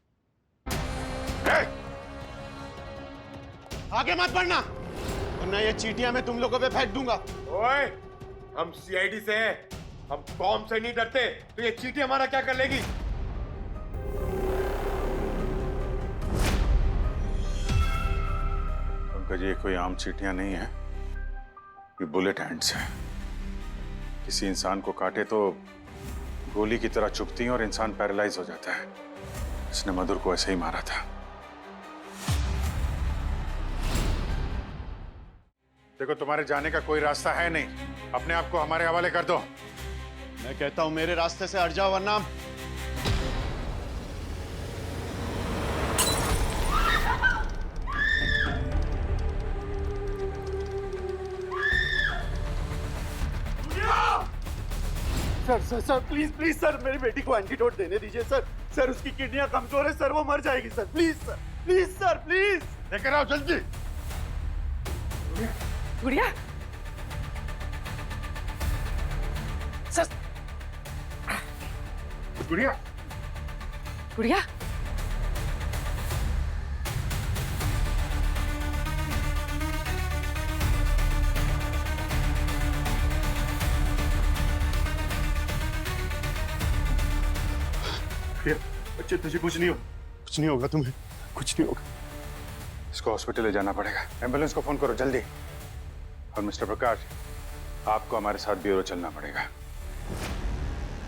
आगे मत बढ़ना वरना ये चीटियां मैं तुम लोगों पे फेंक दूंगा। ओए, हम सीआईडी से हैं, हम बॉम्ब से नहीं डरते, तो ये चीटी हमारा क्या कर लेगी? पंकज, ये कोई आम चींटियां नहीं है, ये बुलेट हैंड्स हैं। किसी इंसान को काटे तो गोली की तरह चुभती हैं और इंसान पैरालाइज हो जाता है। इसने मधुर को ऐसे ही मारा था। देखो, तुम्हारे जाने का कोई रास्ता है नहीं, अपने आप को हमारे हवाले कर दो। मैं कहता हूं मेरे रास्ते से हट जाओ वरना। Sir sir sir, please please sir, मेरी बेटी को एंटीडोट देने दीजिए सर। सर, उसकी किडनियां कमजोर है सर, वो मर जाएगी sir. Please sir, please sir, please. लेकर आओ जल्दी। गुड़िया, सर, गुड़िया, गुड़िया, बच्चे, तुझे कुछ नहीं हो, कुछ नहीं होगा तुम्हें, कुछ नहीं होगा। इसको हॉस्पिटल ले जाना पड़ेगा। एम्बुलेंस को फोन करो जल्दी। और मिस्टर प्रकाश, आपको हमारे साथ ब्यूरो चलना पड़ेगा।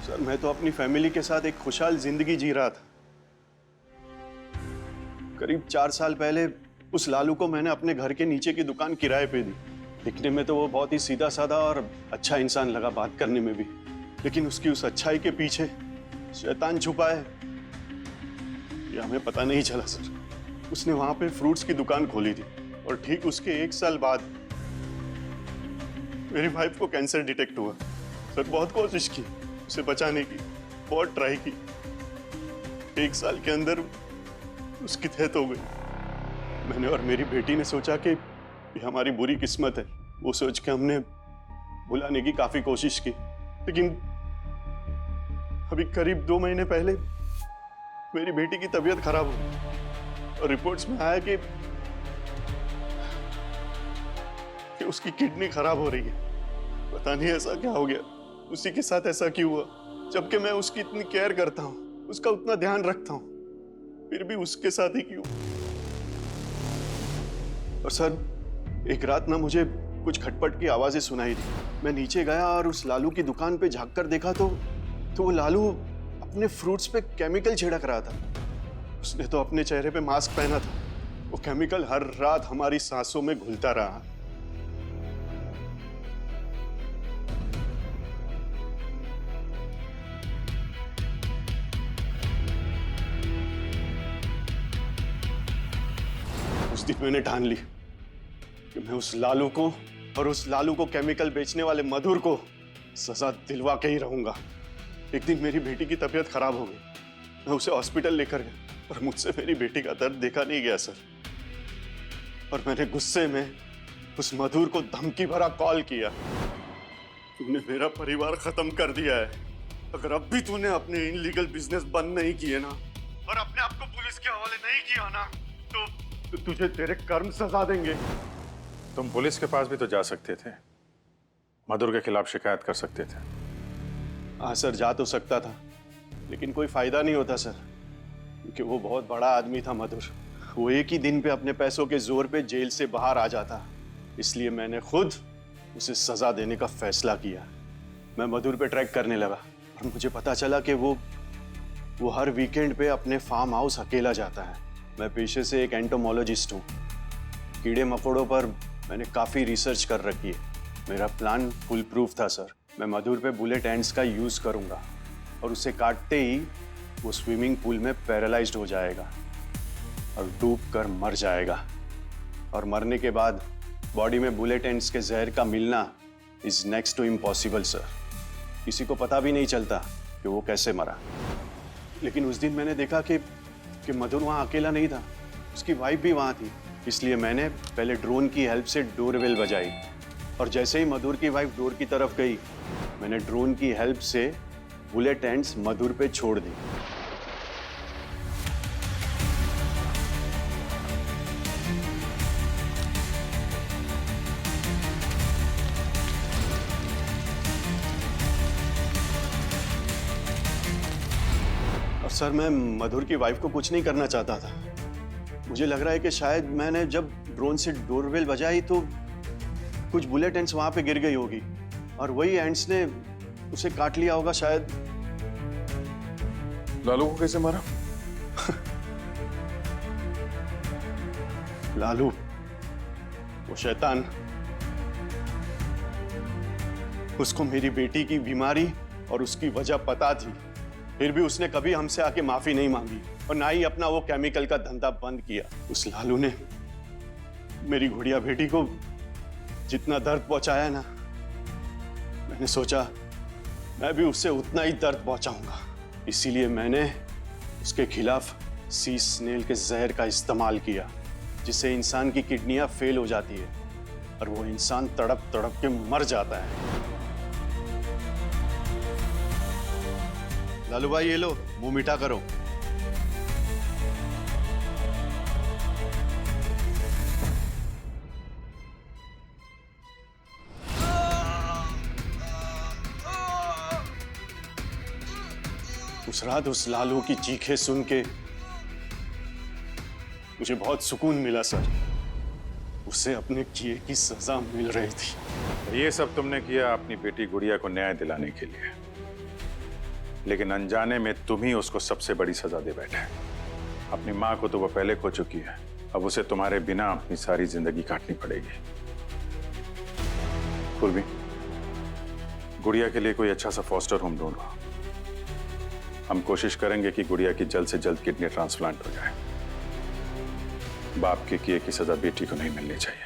सर, मैं तो अपनी फैमिली के साथ एक खुशहाल जिंदगी जी रहा था। करीब 4 साल पहले उस लालू को मैंने अपने घर के नीचे की दुकान किराए पे दी। दिखने में तो वो बहुत ही सीधा साधा और अच्छा इंसान लगा, बात करने में भी। लेकिन उसकी उस अच्छाई के पीछे शैतान छुपा है, ये हमें पता नहीं चला सर। उसने वहां पे फ्रूट्स की दुकान खोली थी और ठीक उसके 1 साल बाद मेरी वाइफ को कैंसर डिटेक्ट हुआ। सर, बहुत कोशिश की उसे बचाने की, बहुत ट्राई की। 1 साल के अंदर उसकी डेथ हो गई। मैंने और मेरी बेटी ने सोचा कि ये हमारी बुरी किस्मत है। वो सोच के हमने बुलाने की काफी कोशिश की, लेकिन अभी करीब 2 महीने पहले मेरी बेटी की तबीयत खराब हुई और रिपोर्ट्स में आया कि उसकी किडनी खराब हो रही है। पता नहीं ऐसा क्या हो गया, उसी के साथ ऐसा क्यों हुआ, जबकि मैं उसकी इतनी केयर करता हूँ, उसका उतना ध्यान रखता हूँ, फिर भी उसके साथ ही क्यों। और सर, एक रात ना मुझे कुछ खटपट की आवाजें सुनाई दी। मैं नीचे गया और उस लालू की दुकान पे झांक कर देखा तो वो लालू अपने फ्रूट्स पे केमिकल छिड़क रहा था। उसने तो अपने चेहरे पे मास्क पहना था। वो केमिकल हर रात हमारी सांसों में घुलता रहा। उस दिन मैंने ठान ली कि मैं उस लालू को और उस लालू को केमिकल बेचने वाले मधुर को सजा दिलवा के ही रहूंगा। एक दिन मेरी बेटी की तबीयत खराब हो गई, मैं उसे हॉस्पिटल लेकर गया, पर मुझसे मेरी बेटी का दर्द देखा नहीं गया सर। और मैंने गुस्से में उस मधुर को धमकी भरा कॉल किया, तूने मेरा परिवार खत्म कर दिया है, अगर अब भी तूने अपने इनलीगल बिजनेस बंद नहीं किए ना और अपने आप को पुलिस के हवाले नहीं किया ना तो तुझे तेरे कर्म सजा देंगे। तुम पुलिस के पास भी तो जा सकते थे, मधुर के खिलाफ शिकायत कर सकते थे। हाँ सर, जा तो सकता था, लेकिन कोई फायदा नहीं होता सर, क्योंकि वो बहुत बड़ा आदमी था मधुर। वो एक ही दिन पे अपने पैसों के जोर पे जेल से बाहर आ जाता, इसलिए मैंने खुद उसे सजा देने का फैसला किया। मैं मधुर पे ट्रैक करने लगा और मुझे पता चला कि वो हर वीकेंड पे अपने फार्म हाउस अकेला जाता है। मैं पेशे से एक एंटोमोलॉजिस्ट हूँ, कीड़े मकोड़ों पर मैंने काफ़ी रिसर्च कर रखी है। मेरा प्लान फुल प्रूफ था सर। मैं मधुर पे बुलेट एंड्स का यूज़ करूँगा और उसे काटते ही वो स्विमिंग पूल में पैरालाइज्ड हो जाएगा और डूब कर मर जाएगा। और मरने के बाद बॉडी में बुलेट एंड्स के जहर का मिलना is next to impossible sir. किसी को पता भी नहीं चलता कि वो कैसे मरा। लेकिन उस दिन मैंने देखा कि मधुर वहाँ अकेला नहीं था, उसकी वाइफ भी वहाँ थी। इसलिए मैंने पहले ड्रोन की हेल्प से डोरबेल बजाई और जैसे ही मधुर की वाइफ डोर की तरफ गई, मैंने ड्रोन की हेल्प से बुलेट एंड्स मधुर पे छोड़ दी। और सर, मैं मधुर की वाइफ को कुछ नहीं करना चाहता था। मुझे लग रहा है कि शायद मैंने जब ड्रोन से डोरबेल बजाई तो कुछ बुलेट एंड्स वहां पे गिर गई होगी और वही एंड्स ने उसे काट लिया होगा शायद। लालू को कैसे मारा? लालू, वो शैतान, उसको मेरी बेटी की बीमारी और उसकी वजह पता थी, फिर भी उसने कभी हमसे आके माफी नहीं मांगी और ना ही अपना वो केमिकल का धंधा बंद किया। उस लालू ने मेरी गुड़िया बेटी को जितना दर्द पहुंचाया ना, मैंने सोचा मैं भी उससे उतना ही दर्द पहुंचाऊंगा। इसीलिए मैंने उसके खिलाफ सी स्नेल के जहर का इस्तेमाल किया, जिससे इंसान की किडनियां फेल हो जाती है और वो इंसान तड़प तड़प के मर जाता है। लालू भाई, ये लो, मुंह मीठा करो। उस रात उस लालू की चीखें सुन के मुझे बहुत सुकून मिला सर। उसे अपने किए की सजा मिल रही थी। ये सब तुमने किया अपनी बेटी गुड़िया को न्याय दिलाने के लिए, लेकिन अनजाने में तुम ही उसको सबसे बड़ी सजा दे बैठे। अपनी माँ को तो वो पहले खो चुकी है, अब उसे तुम्हारे बिना अपनी सारी जिंदगी काटनी पड़ेगी। पूर्वी, गुड़िया के लिए कोई अच्छा सा फॉस्टर होम ढूंढो। हम कोशिश करेंगे कि गुड़िया की जल्द से जल्द किडनी ट्रांसप्लांट हो जाए। बाप के किए की सजा बेटी को नहीं मिलनी चाहिए।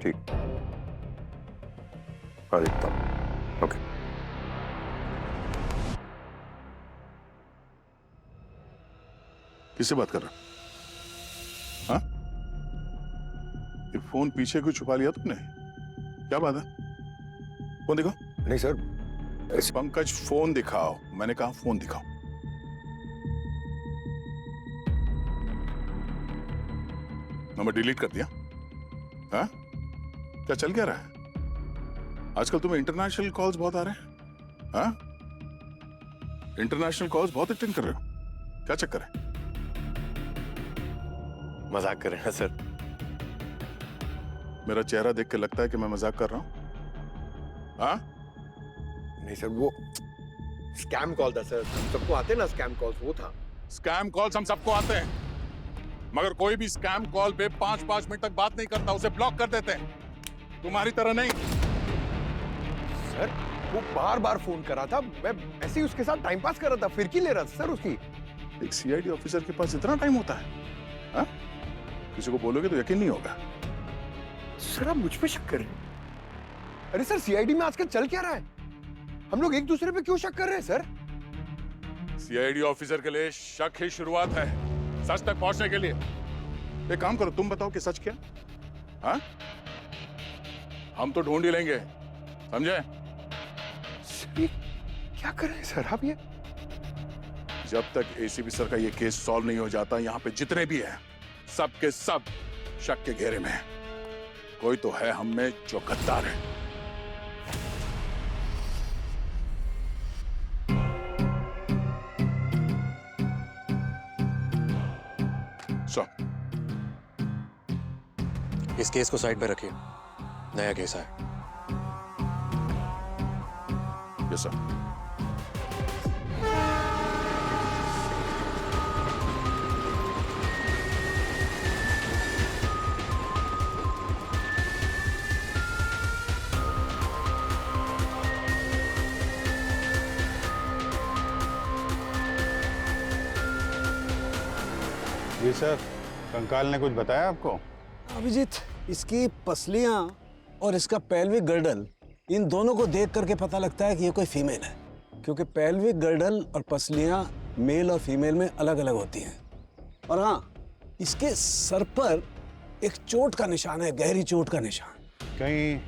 ठीक, आ देखता हूँ। ओके। किससे बात कर रहा? हाँ? ये फोन पीछे क्यों छुपा लिया तुमने? क्या बात है? फोन दिखाओ। नहीं सर। पंकज फोन दिखाओ, मैंने कहा फोन दिखाओ। नंबर डिलीट कर दिया? हाँ? क्या चल क्या रहा है? आजकल तुम्हें इंटरनेशनल कॉल्स बहुत आ रहे हैं? हाँ? इंटरनेशनल कॉल्स बहुत अटेंड कर रहे हो? क्या चक्कर है? मजाक कर रहे हैं सर। मेरा चेहरा देख के लगता है कि मैं मजाक कर रहा हूं? हाँ? नहीं सर, वो स्कैम कॉल था सर। सबको आते हैं ना स्कैम कॉल्स, वो था। स्कैम कॉल्स हम सबको आते हैं, मगर कोई भी स्कैम कॉल पे 5-5 मिनट तक बात नहीं करता, उसे ब्लॉक कर देते हैं। तुम्हारी तरह नहीं। सर वो बार बार फोन कर रहा था, मैं ऐसे ही उसके साथ टाइम पास कर रहा था, फिरकी ले रहा था सर उसकी। एक सीआईडी ऑफिसर के पास इतना टाइम होता है? हाँ? किसी को बोलोगे तो यकीन नहीं होगा। सर आप मुझ पे शक कर रहे हैं? अरे सर सीआईडी में आजकल चल क्या रहा है? हम लोग एक दूसरे पे क्यों शक कर रहे हैं सर? सीआईडी ऑफिसर के लिए शक ही शुरुआत है सच तक पहुंचने के लिए। एक काम करो, तुम बताओ कि सच क्या? हाँ? हम तो ढूंढ ही लेंगे, समझे? क्या कर रहे हैं सर आप ये? जब तक एसीपी सर का ये केस सॉल्व नहीं हो जाता, यहाँ पे जितने भी हैं सब के सब शक के घेरे में हैं। कोई तो है हम में जो गद्दार है। इस केस को साइड पे रखिए, नया केस है। Yes sir. जी सर, कंकाल ने कुछ बताया आपको? अभिजीत, इसकी पसलियां और इसका पेल्विक गर्डल, इन दोनों को देख करके पता लगता है कि ये कोई फीमेल है, क्योंकि पेल्विक गर्डल और पसलियां मेल और फीमेल में अलग अलग होती हैं। और हाँ, इसके सर पर एक चोट का निशान है, गहरी चोट का निशान। कहीं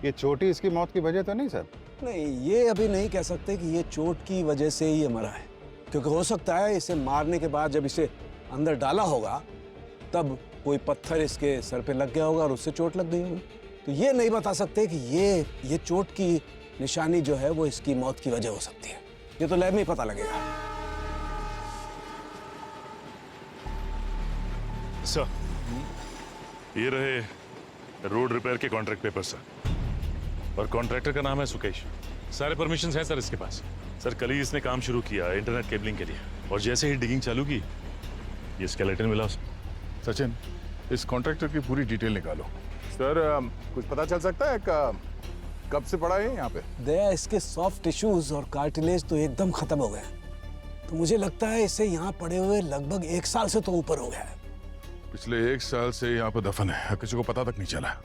ये चोट ही इसकी मौत की वजह तो नहीं सर? नहीं, ये अभी नहीं कह सकते कि ये चोट की वजह से ही ये मरा है, क्योंकि हो सकता है इसे मारने के बाद जब इसे अंदर डाला होगा तब कोई पत्थर इसके सर पे लग गया होगा और उससे चोट लग गई होगी। तो ये नहीं बता सकते कि ये चोट की निशानी जो है वो इसकी मौत की वजह हो सकती है। ये तो लैब में ही पता लगेगा। सर, ये रहे रोड रिपेयर के कॉन्ट्रैक्ट पेपर सर, और कॉन्ट्रैक्टर का नाम है सुकेश। सारे परमिशंस हैं सर इसके पास। सर कल ही इसने काम शुरू किया इंटरनेट केबलिंग के लिए, और जैसे ही डिगिंग चालू की ये स्केलेटन मिला। सचिन, इस कॉन्ट्रैक्टर की पूरी डिटेल निकालो। सर कुछ पता चल सकता है कब से पड़ा है यहाँ पे? दया, इसके सॉफ्ट टिश्यूज और कार्टिलेज तो एकदम खत्म हो गए, तो मुझे लगता है इसे यहाँ पड़े हुए लगभग 1 साल से तो ऊपर हो गया है। पिछले 1 साल से यहाँ पर दफन है, किसी को पता तक नहीं चला।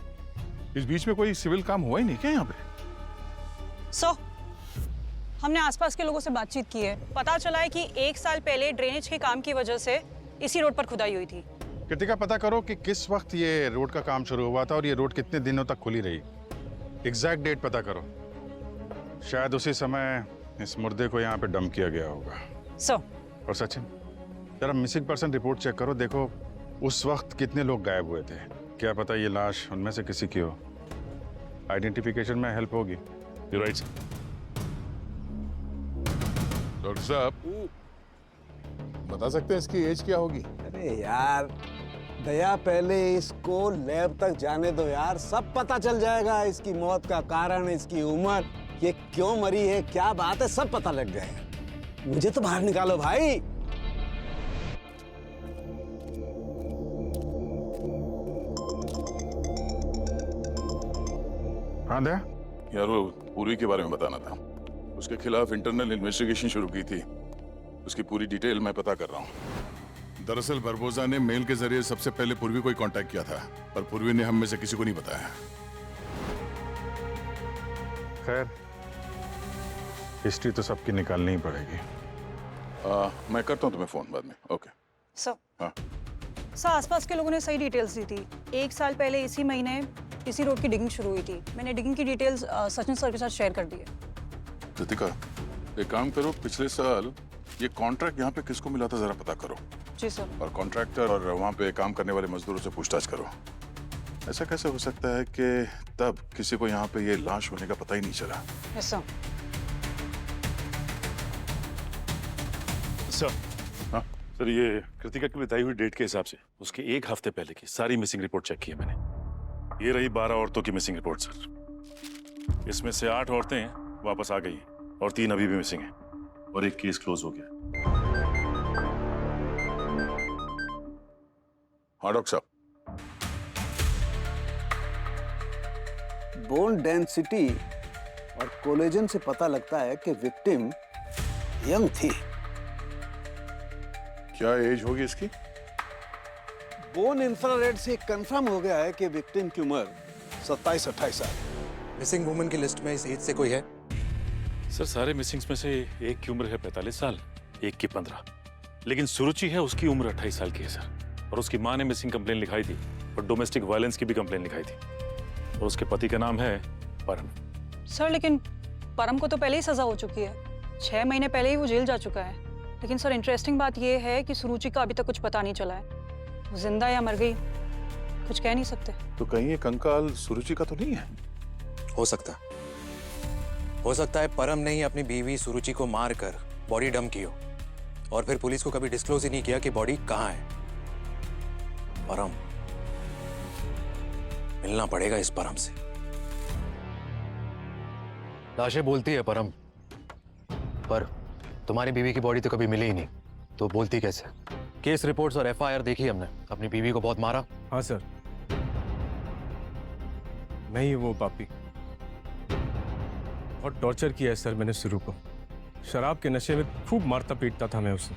इस बीच में कोई सिविल काम हुआ ही नहीं क्या यहाँ पे? हमने आसपास के लोगों से बातचीत की है, पता चला है कि 1 साल पहले ड्रेनेज के काम की वजह से इसी रोड पर खुदाई हुई थी। कृतिका, पता करो कि किस वक्त ये रोड का काम शुरू हुआ था और ये रोड कितने दिनों तक खुली रही। एग्जैक्ट डेट पता करो। शायद उसी समय इस मुर्दे को यहाँ पे डंप किया गया होगा। और सचिन, जरा मिसिंग पर्सन रिपोर्ट चेक करो, देखो उस वक्त कितने लोग गायब हुए थे। क्या पता ये लाश उनमें से किसी की हो। आइडेंटिफिकेशन में हेल्प होगी। You right sir. डॉक्टर साहब, बता सकते हैं इसकी एज क्या होगी? अरे यार दया, पहले इसको लैब तक जाने दो यार, सब पता चल जाएगा। इसकी मौत का कारण, इसकी उम्र, ये क्यों मरी है, क्या बात है, सब पता लग जाएगा। मुझे तो बाहर निकालो भाई। हाँ दया यार, वो पूर्वी के बारे में बताना था। उसके खिलाफ इंटरनल इन्वेस्टिगेशन शुरू की थी, उसकी पूरी डिटेल मैं पता कर रहा हूँ। दरअसल बरबोजा ने मेल के जरिए सबसे पहले पूर्वी को ही कांटेक्ट किया था, पर पूर्वी ने हम में से किसी को नहीं बताया। खैर, हिस्ट्री तो सबकी निकालनी ही पड़ेगी। मैं करता हूँ तुम्हें फोन बाद में। Okay sir. हाँ सर, आसपास के लोगों ने सही डिटेल्स दी थी। 1 साल पहले इसी महीने इसी रोड की डिगिंग शुरू हुई थी। मैंने डिगिंग की डिटेल्स सचिन सर के साथ शेयर कर दी है। कृतिका, एक काम करो, पिछले साल ये कॉन्ट्रैक्ट यहाँ पे किसको मिला था जरा पता करो। जी सर। और कॉन्ट्रैक्टर और वहाँ पे काम करने वाले मजदूरों से पूछताछ करो। ऐसा कैसे हो सकता है कि तब किसी को यहाँ पे ये लाश होने का पता ही नहीं चला? Yes sir. सर, हाँ सर, ये कृतिका की बताई हुई डेट के हिसाब से उसके 1 हफ्ते पहले की सारी मिसिंग रिपोर्ट चेक की है मैंने। ये रही 12 औरतों की मिसिंग रिपोर्ट सर। इसमें से 8 औरतें वापस आ गई हैं और 3 अभी भी मिसिंग हैं और एक केस क्लोज हो गया। हाँ डॉक्टर साहब। बोन डेंसिटी और कोलेजन से पता लगता है कि विक्टिम यंग थी। क्या एज होगी इसकी? बोन इंफ्रारेड से कंफर्म हो गया है कि विक्टिम की उम्र 27-28 साल। मिसिंग वुमन की लिस्ट में इस एज से कोई है? सर, सारे मिसिंग्स में से एक की उम्र है 45 साल, एक की 15, लेकिन सुरुचि है उसकी उम्र 28 साल की है सर। और उसकी माँ ने मिसिंग कंप्लेन लिखाई थी और डोमेस्टिक वायलेंस की भी कंप्लेन लिखाई थी और उसके पति का नाम है परम। सर, लेकिन परम को तो पहले ही सजा हो चुकी है। 6 महीने पहले ही वो जेल जा चुका है। लेकिन सर, इंटरेस्टिंग बात ये है कि सुरुचि का अभी तक कुछ पता नहीं चला है। वो जिंदा या मर गई कुछ कह नहीं सकते। तो कहीं ये कंकाल सुरुचि का तो नहीं है? हो सकता है परम ने ही अपनी बीवी सुरुचि को मारकर बॉडी डंप की हो और फिर पुलिस को कभी डिस्क्लोज ही नहीं किया कि बॉडी कहाँ है। परम, मिलना पड़ेगा इस परम से। लाशें बोलती है परम, पर तुम्हारी बीवी की बॉडी तो कभी मिली ही नहीं, तो बोलती कैसे? केस रिपोर्ट्स और एफआईआर देखी हमने। अपनी बीवी को बहुत मारा। हाँ सर, मैं ही वो पापी। और टॉर्चर किया है सर मैंने शुरू को। शराब के नशे में खूब मारता पीटता था मैं उसे।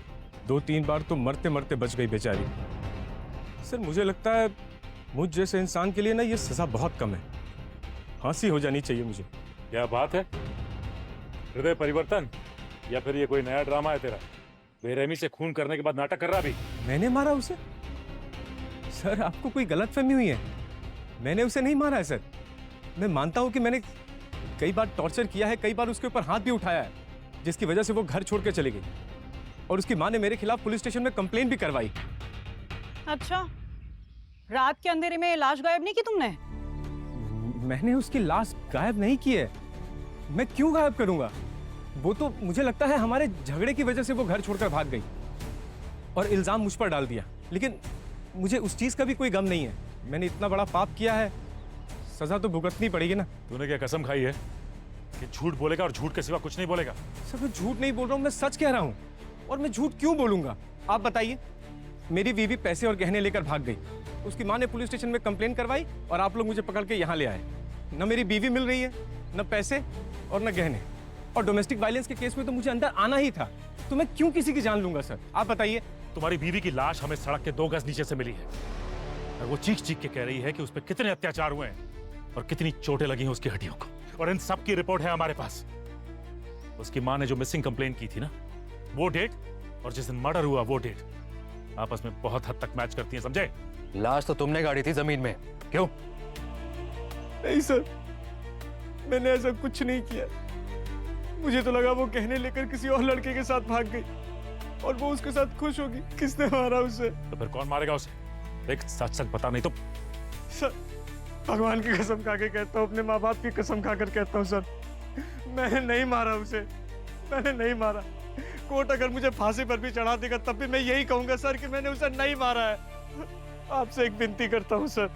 2-3 बार तो मरते मरते बच गई बेचारी। सर, मुझे लगता है मुझ जैसे इंसान के लिए ना ये सजा बहुत कम है। फांसी हो जानी चाहिए मुझे। क्या बात है? हृदय परिवर्तन या फिर ये कोई नया ड्रामा है तेरा? बेरहमी से खून करने के बाद नाटक कर रहा भी? मैंने मारा उसे? सर, आपको कोई गलतफहमी हुई है। मैंने उसे नहीं मारा है सर। मैं मानता हूं कि मैंने कई बार टॉर्चर किया है, कई बार उसके ऊपर हाथ भी उठाया है, जिसकी वजह से वो घर छोड़ के चली गई और उसकी माँ ने मेरे खिलाफ पुलिस स्टेशन में कंप्लेन भी करवाई। अच्छा, रात के अंधेरे में लाश गायब नहीं की तुमने? मैंने उसकी लाश गायब नहीं की है। मैं क्यों गायब करूंगा? वो तो मुझे लगता है हमारे झगड़े की वजह से वो घर छोड़कर भाग गई और इल्जाम मुझ पर डाल दिया। लेकिन मुझे उस चीज का भी कोई गम नहीं है। मैंने इतना बड़ा पाप किया है, सजा तो भुगतनी पड़ेगी ना। तूने क्या कसम खाई है कि झूठ बोलेगा और झूठ के सिवा कुछ नहीं बोलेगा? सर, मैं झूठ नहीं बोल रहा हूँ, मैं सच कह रहा हूँ। और मैं झूठ क्यों बोलूंगा? आप बताइए। मेरी बीवी पैसे और गहने लेकर भाग गई। उसकी माँ ने पुलिस स्टेशन में कंप्लेन करवाई और आप लोग मुझे पकड़ के यहाँ ले आए। न मेरी बीवी मिल रही है, न पैसे और न गहने। और डोमेस्टिक वायलेंस के केस में तो मुझे अंदर आना ही था। तो मैं क्यों किसी की जान लूंगा सर? आप बताइए। तुम्हारी बीवी की लाश हमें सड़क के 2 गज नीचे से मिली है और वो चीख चीख के कह रही है कि उस पर कितने अत्याचार हुए हैं और कितनी चोटें लगी हैं उसकी हड्डियों को। और इन सब की रिपोर्ट है हमारे पास। उसकी माँ ने जो मिसिंग कंप्लेन की थी ना, वो डेट और जिस दिन मर्डर हुआ वो डेट आपस में बहुत हद तक मैच करती हैं, समझे? लाश तो तुमने गाड़ी थी जमीन में, क्यों? नहीं सर, मैंने ऐसा कुछ नहीं किया। मुझे तो लगा वो गहने लेकर किसी और लड़के के साथ भाग गई और वो उसके साथ खुश होगी। किसने मारा उसे? तो फिर कौन मारेगा उसे? देख, सच सच बता, नहीं तो। सर, भगवान की कसम खा के कहता हूँ, अपने माँ बाप की कसम खाकर कहता हूँ सर, मैंने नहीं मारा उसे। मैंने नहीं मारा। कोर्ट अगर मुझे फांसी पर भी चढ़ा देगा तब भी मैं यही कहूंगा सर कि मैंने उसे नहीं मारा है। आपसे एक विनती करता हूँ सर,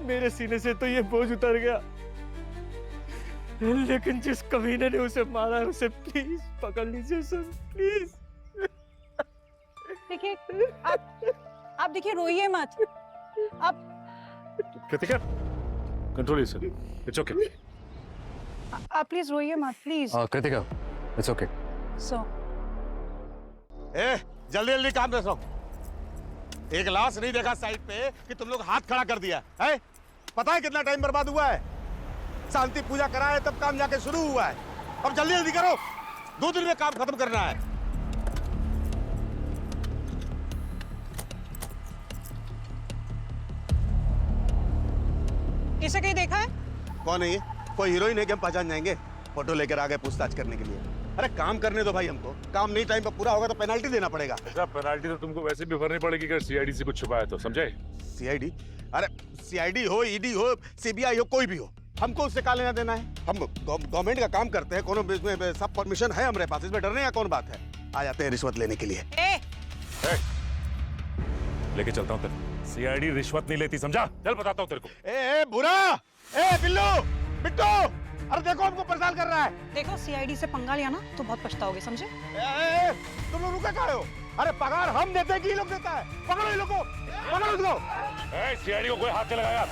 मेरे सीने से तो ये बोझ उतर गया, लेकिन जिस कमीने ने उसे मारा है उसे प्लीज पकड़ लीजिए सर, प्लीज। देखिए, आप देखिए, रोइए मत। आप Kritika, control yourself, it's okay. आप प्लीज रोइए मत, please. Kritika, it's okay. So uh, जल्दी जल्दी काम दसो। एक लाश नहीं देखा साइड पे कि तुम लोग हाथ खड़ा कर दिया है। पता है कितना टाइम बर्बाद हुआ है? शांति पूजा कराए तब काम जाके शुरू हुआ है। अब जल्दी जल्दी करो, 2 दिन में काम खत्म करना है। इसे कहीं देखा है? कौन है ये? कोई हीरोइन है कि हम पहचान जाएंगे? फोटो लेकर आ गए पूछताछ करने के लिए। अरे काम करने दो भाई हमको। काम नहीं टाइम पर पूरा होगा तो पेनल्टी देना पड़ेगा। ऐसा पेनल्टी तो तुमको वैसे भी भरनी पड़ेगी अगर सीआईडी से कुछ छुपाया तो, समझे? सीआईडी? अरे सीआईडी हो, ईडी हो, सीबीआई हो, कोई भी हो, हमको उससे क्या लेना देना है? हम गवर्नमेंट का काम करते हैं, कोनो इसमें सब परमिशन है हमारे पास, इसमें डरने का कौन बात है? आ जाते हैं रिश्वत लेने के लिए। लेके चलता हूँ तेरे। सीआईडी रिश्वत नहीं लेती, समझा? चल बताता हूँ तेरे को। ए बुरा, ए बिल्लू, बिट्टू, अरे देखो हमको परेशान कर रहा है। देखो सीआईडी से पंगा लिया ना तो बहुत पछताओगे, समझे? तुम लोग रुके कहाँ हो? अरे पगार हम देते हैं कि ये लोग देता है? पकड़ो इन लोगों को, पकड़ो इसको। सीआईडी को कोई हाथ से लगाया?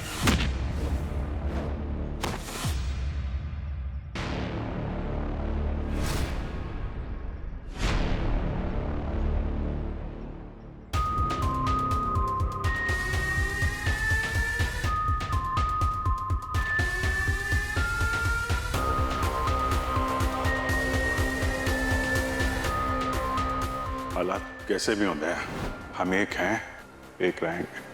हालात कैसे भी होते हैं, हम एक हैं, एक रहेंगे।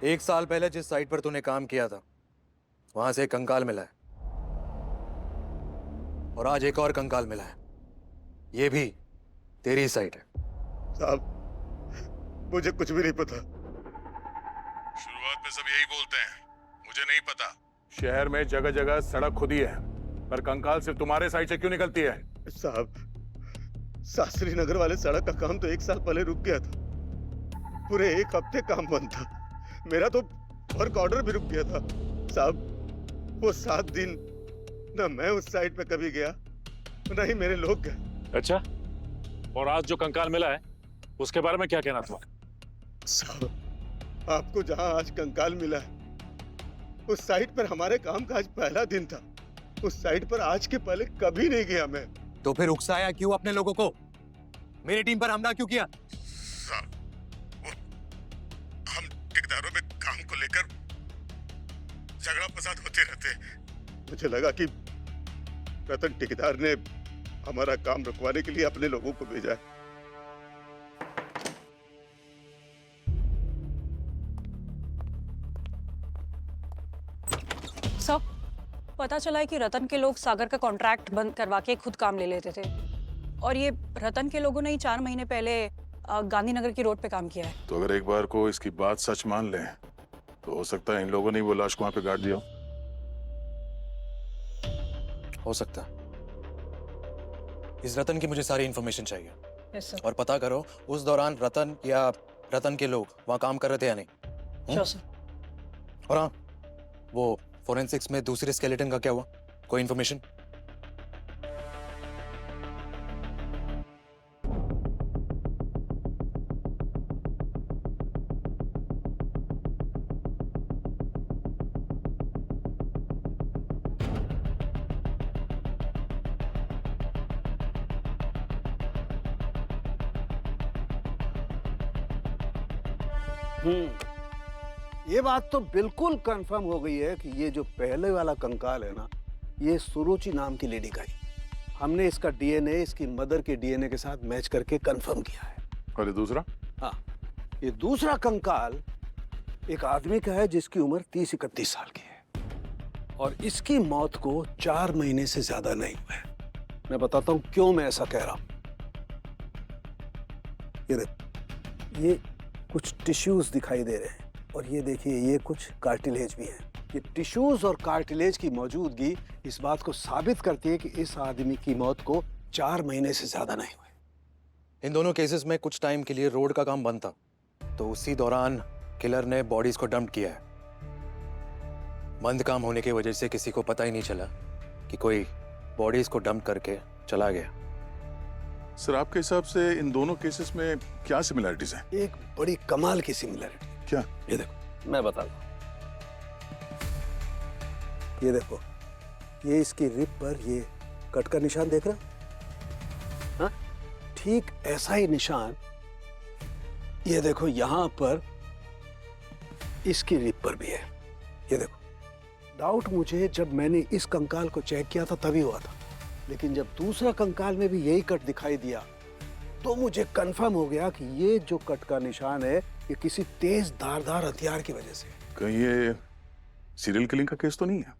एक साल पहले जिस साइट पर तूने काम किया था वहां से एक कंकाल मिला है और आज एक और कंकाल मिला है। ये भी तेरी साइट है। साहब मुझे कुछ भी नहीं पता। शुरुआत में सब यही बोलते हैं, मुझे नहीं पता। शहर में जगह जगह सड़क खुदी है, पर कंकाल सिर्फ तुम्हारे साइड से क्यों निकलती है? साहब शास्त्री नगर वाले सड़क का काम तो 1 साल पहले रुक गया था। पूरे 1 हफ्ते काम बंद था। मेरा तो वर्क ऑर्डर भी रुक गया था। साहब वो 7 दिन ना मैं उस साइट पे कभी गया ना ही मेरे लोग गए। अच्छा, और आज जो कंकाल मिला है उसके बारे में क्या कहना तुम्हारा? साहब आपको जहां आज कंकाल मिला है उस साइट पर हमारे काम का आज पहला दिन था। उस साइट पर आज के पहले कभी नहीं गया मैं। तो फिर उकसाया क्यों अपने लोगों को? मेरी टीम पर हमला क्यों किया? हम ठेकेदारों में काम को लेकर झगड़ा फसाद होते रहते। मुझे लगा कि रतन ठेकेदार ने हमारा काम रुकवाने के लिए अपने लोगों को भेजा है। सब पता चला है कि रतन के लोग सागर का कॉन्ट्रैक्ट बंद करवा के खुद काम ले लेते थे और ये रतन के लोगों ने ही 4 महीने पहले गांधीनगर की रोड पे काम किया है। तो अगर एक बार को इसकी बात सच मान लें तो हो सकता है इन लोगों ने वो लाश को वहां पे गाड़ दिया हो सकता। इस रतन की मुझे सारी इंफॉर्मेशन चाहिए। yes, और पता करो उस दौरान रतन या रतन के लोग वहां काम कर रहे थे या नहीं। sure, sir. और हाँ, वो फोरेंसिक्स में दूसरे स्केलेटन का क्या हुआ? कोई इंफॉर्मेशन? ये बात तो बिल्कुल कंफर्म हो गई है कि ये जो पहले वाला कंकाल है ना, ये सुरुचि नाम की लेडी का ही। हमने इसका डीएनए इसकी मदर के डीएनए के साथ मैच करके कंफर्म किया है। और ये दूसरा? हाँ, ये दूसरा कंकाल एक आदमी का है जिसकी उम्र 30-31 साल की है और इसकी मौत को 4 महीने से ज्यादा नहीं हुआ है। मैं बताता हूं क्यों मैं ऐसा कह रहा हूं। ये देखो, ये कुछ टिश्यूज दिखाई दे रहे हैं और ये देखिए ये कुछ कार्टिलेज भी है। ये टिश्यूज और कार्टिलेज की मौजूदगी इस बात को साबित करती है कि इस आदमी की मौत को 4 महीने से ज्यादा नहीं हुए। इन दोनों केसेस में कुछ टाइम के लिए रोड का काम बंद था, तो उसी दौरान किलर ने बॉडीज को डंप किया है। बंद काम होने की वजह से किसी को पता ही नहीं चला कि कोई बॉडीज को डंप करके चला गया। सर, आपके हिसाब से इन दोनों केसेस में क्या सिमिलरिटीज हैं? एक बड़ी कमाल की सिमिलरिटी। क्या? ये देखो, मैं बताता हूं। ये देखो, ये इसकी रिप पर ये कट का निशान देख रहा? हाँ? ठीक ऐसा ही निशान ये देखो यहां पर इसकी रिप पर भी है। ये देखो, डाउट मुझे जब मैंने इस कंकाल को चेक किया था तभी हुआ था, लेकिन जब दूसरा कंकाल में भी यही कट दिखाई दिया तो मुझे कंफर्म हो गया कि ये जो कट का निशान है ये किसी तेज धारदार हथियार की वजह से। कहीं ये सीरियल किलिंग का केस तो नहीं है?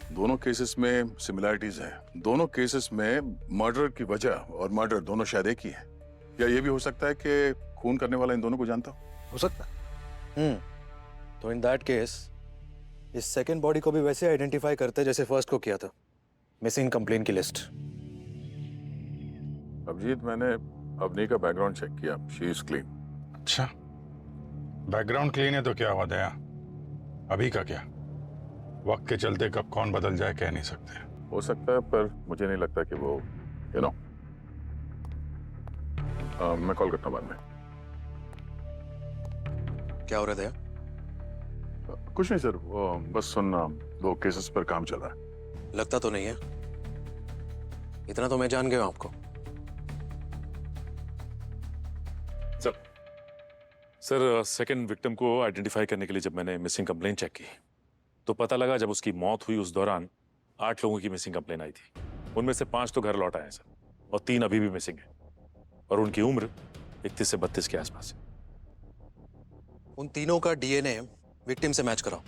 दोनों केसेस में सिमिलरिटीज है। दोनों केसेस में मर्डर की वजह और मर्डर दोनों शायद एक ही है। या ये भी हो सकता है कि खून करने वाला इन दोनों को जानता हो सकता है। तो इन दैट केस इस सेकंड बॉडी को भी वैसे आइडेंटिफाई करते जैसे फर्स्ट को किया था। मिसिंग कंप्लेन की लिस्ट। अभिजीत, मैंने अवनी का बैकग्राउंड चेक किया, शी इज क्लीन। अच्छा, बैकग्राउंड क्लीन है तो क्या हुआ दया? अभी का क्या? वक्त के चलते कब कौन बदल जाए कह नहीं सकते। हो सकता है, पर मुझे नहीं लगता कि वो यू नो मैं कॉल करता हूं बाद में। क्या हो रहा है दया? कुछ नहीं सर, वो बस सुनना, 2 केसेस पर काम चल रहा है। लगता तो नहीं है। इतना तो मैं जान गया हूं आपको। सर, सेकंड विक्टिम को आइडेंटिफाई करने के लिए जब मैंने मिसिंग कंप्लेन चेक की तो पता लगा जब उसकी मौत हुई उस दौरान 8 लोगों की मिसिंग कंप्लेन आई थी। उनमें से 5 तो घर लौट आए हैं सर, और 3 अभी भी मिसिंग है और उनकी उम्र 31 से 32 के आसपास है। उन तीनों का डीएनए विक्टिम से मैच कराओ।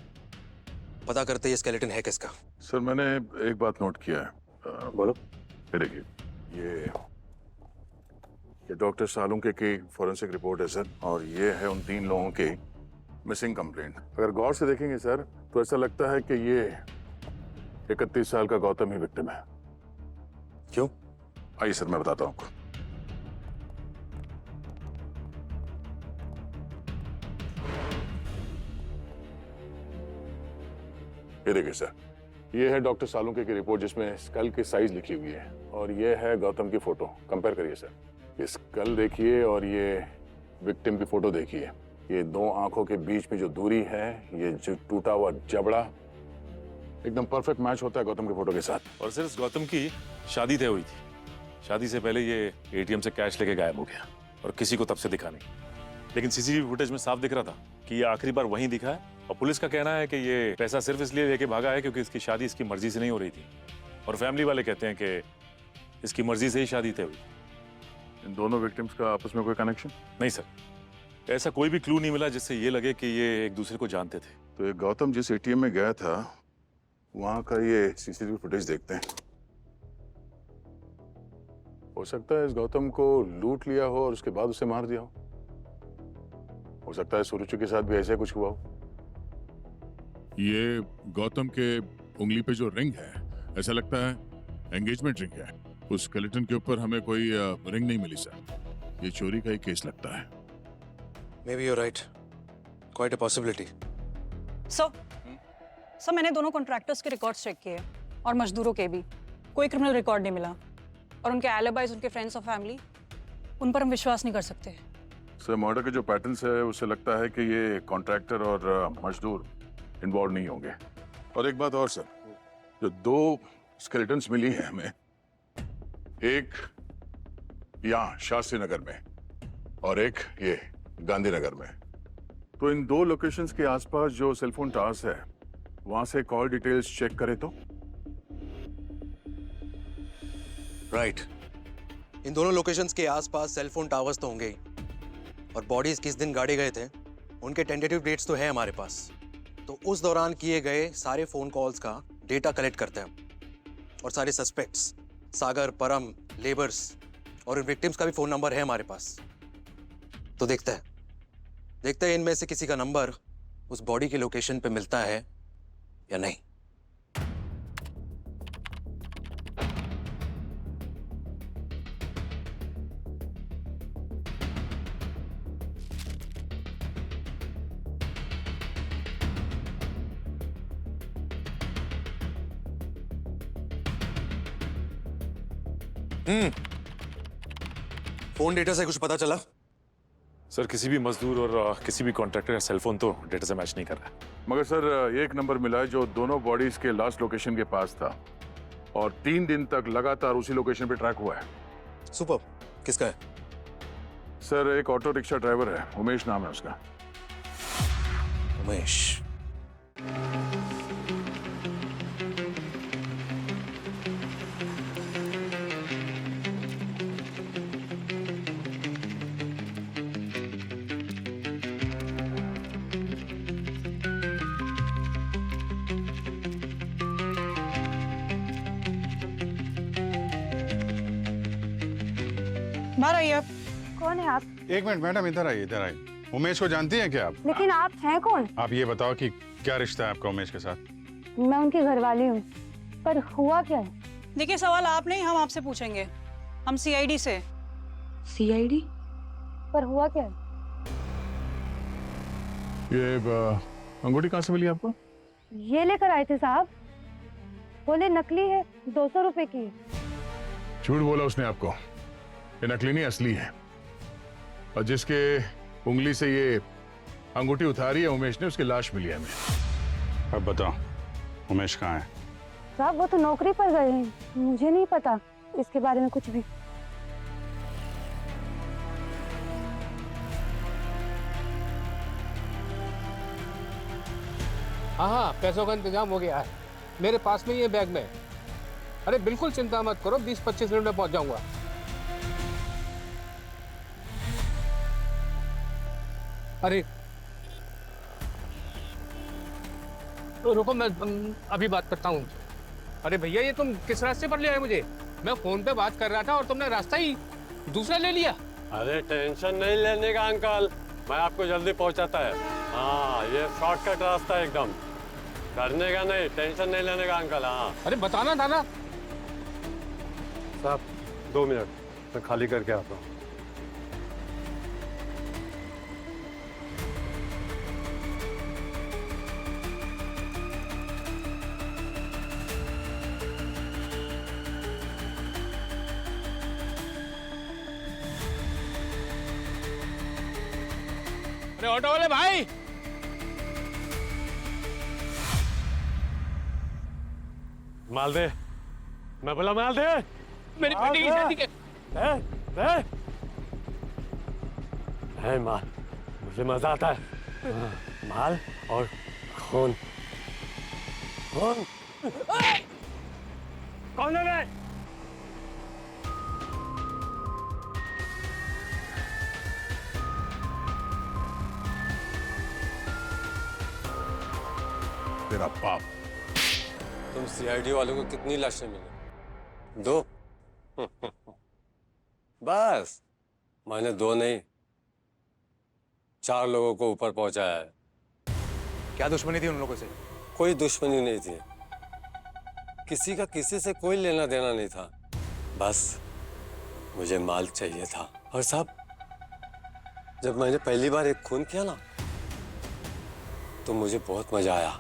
पता करते ये स्केलेटन है किसका। सर, मैंने एक बात नोट किया है। बोलो। ये देखिए, ये डॉक्टर सालुंके की फॉरेंसिक रिपोर्ट है सर, और ये है उन 3 लोगों की मिसिंग कंप्लेंट। अगर गौर से देखेंगे सर तो ऐसा लगता है कि ये 31 साल का गौतम ही विक्टिम है। क्यों? आइए सर, मैं बताता हूँ आपको। ये देखिए सर, ये है डॉक्टर सालुंके की रिपोर्ट जिसमें स्कल की साइज लिखी हुई है, और ये है गौतम की फोटो। कंपेयर करिए सर, ये स्कल देखिए और ये विक्टिम की फोटो देखिए। ये 2 आंखों के बीच में जो दूरी है, ये जो टूटा हुआ जबड़ा, एकदम परफेक्ट मैच होता है गौतम की फोटो के साथ। और सर, इस गौतम की शादी तय हुई थी। शादी से पहले ये एटीएम से कैश लेके गायब हो गया और किसी को तब से दिखा नहीं। लेकिन सीसीटीवी फुटेज में साफ दिख रहा था कि ये आखिरी बार वहीं दिखा है, और पुलिस का कहना है कि ये पैसा सिर्फ इसलिए लेके भागा है क्योंकि इसकी शादी इसकी मर्जी से नहीं हो रही थी, और फैमिली वाले कहते हैं कि इसकी मर्जी से ही शादी तय हुई। इन दोनों विक्टिम्स का आपस में कोई कनेक्शन? नहीं सर, ऐसा कोई भी क्लू नहीं मिला जिससे ये लगे कि ये एक दूसरे को जानते थे। तो ये गौतम जिस एटीएम में गया था वहां का ये सीसीटीवी फुटेज देखते हैं। हो सकता है इस गौतम को लूट लिया हो और उसके बाद उसे मार दिया हो सकता है सुरुचि के साथ भी ऐसे कुछ हुआ हो। ये गौतम के उंगली पे जो रिंग है, ऐसा लगता है एंगेजमेंट रिंग है। उस स्केलेटन के ऊपर हमें कोई रिंग नहीं मिली सर। ये चोरी का ही केस लगता है। Maybe you're right. Quite a possibility. Sir, मैंने दोनों कॉन्ट्रैक्टर्स के रिकॉर्ड्स चेक किए और मजदूरों के भी। कोई क्रिमिनल रिकॉर्ड नहीं मिला, और उनके एलिबाइज, उनके फ्रेंड्स और फैमिली, उन पर हम विश्वास नहीं कर सकते। सर, मर्डर के जो पैटर्न्स है उससे लगता है कि ये कॉन्ट्रैक्टर और मजदूर इन्वॉल्व नहीं होंगे। और एक बात और सर, जो 2 स्केलेटन्स मिली है हमें, एक यहाँ शास्त्री नगर में और एक ये गांधीनगर में, तो इन 2 लोकेशंस के आसपास जो सेलफोन टावर्स है वहां से कॉल डिटेल्स चेक करें तो। राइट। इन दोनों लोकेशंस के आसपास सेलफोन टावर्स तो होंगे ही, और बॉडीज किस दिन गाड़े गए थे उनके टेंटेटिव डेट्स तो है हमारे पास। तो उस दौरान किए गए सारे फोन कॉल्स का डेटा कलेक्ट करते हैं, और सारे सस्पेक्ट्स सागर, परम, लेबर्स और विक्टिम्स का भी फोन नंबर है हमारे पास। तो देखते हैं इनमें से किसी का नंबर उस बॉडी के लोकेशन पे मिलता है या नहीं। फोन डेटा से कुछ पता चला? सर किसी भी मजदूर और किसी भी कॉन्ट्रैक्टर का सेलफोन तो डेटा से मैच नहीं कर रहा है। मगर सर एक नंबर मिला है जो दोनों बॉडीज के लास्ट लोकेशन के पास था और 3 दिन तक लगातार उसी लोकेशन पे ट्रैक हुआ है। सुपर। किसका है? सर एक ऑटो रिक्शा ड्राइवर है, उमेश नाम है उसका। उमेश। बाहर आइए आप। कौन है आप? एक मिनट मैडम, इधर आइए, इधर आइए। उमेश को जानती हैं क्या आप? लेकिन आप हैं कौन? आप ये बताओ कि क्या रिश्ता है आपका उमेश के साथ? मैं उनकी घरवाली हूँ, पर हुआ क्या है? देखिए सवाल आप नहीं, हम आपसे पूछेंगे। हम सीआईडी से। सीआईडी? पर हुआ क्या है? ये अंगूठी कहाँ से मिली आपको? ये लेकर आए थे साहब, बोले नकली है, 200 रुपए की है। झूठ बोला उसने आपको। ये नकली नहीं, असली है। और जिसके उंगली से ये अंगूठी उतारी है उमेश ने, उसकी लाश मिली है हमें। अब बताओ उमेश कहाँ है? साहब वो तो नौकरी पर गए हैं, मुझे नहीं पता इसके बारे में कुछ भी। हाँ, पैसों का इंतजाम हो गया है, मेरे पास में ही है बैग में। अरे बिल्कुल चिंता मत करो, 20-25 मिनट में पहुंच जाऊंगा। अरे तो रुको, मैं अभी बात करता हूँ। अरे भैया ये तुम किस रास्ते पर ले आए मुझे? मैं फोन पे बात कर रहा था और तुमने रास्ता ही दूसरा ले लिया। अरे टेंशन नहीं लेने का अंकल, मैं आपको जल्दी पहुंचाता है। हाँ ये शॉर्टकट रास्ता है एकदम, करने का नहीं, टेंशन नहीं लेने का अंकल। हाँ अरे बताना था ना साहब। 2 मिनट मैं खाली करके आता हूँ। अरे ऑटो वाले भाई, माल दे, मैं बोला माल दे। मेरी बेटी की शादी के है माल, मुझे मजा आता है। माल और खून। खून कौन है? तेरा बाप। तुम सीआईडी वालों को कितनी लाशें मिली? 2? बस मैंने 2 नहीं 4 लोगों को ऊपर पहुंचाया है। क्या दुश्मनी थी उन लोगों से? कोई दुश्मनी नहीं थी, किसी का किसी से कोई लेना देना नहीं था, बस मुझे माल चाहिए था। और साहब जब मैंने पहली बार एक खून किया ना तो मुझे बहुत मजा आया,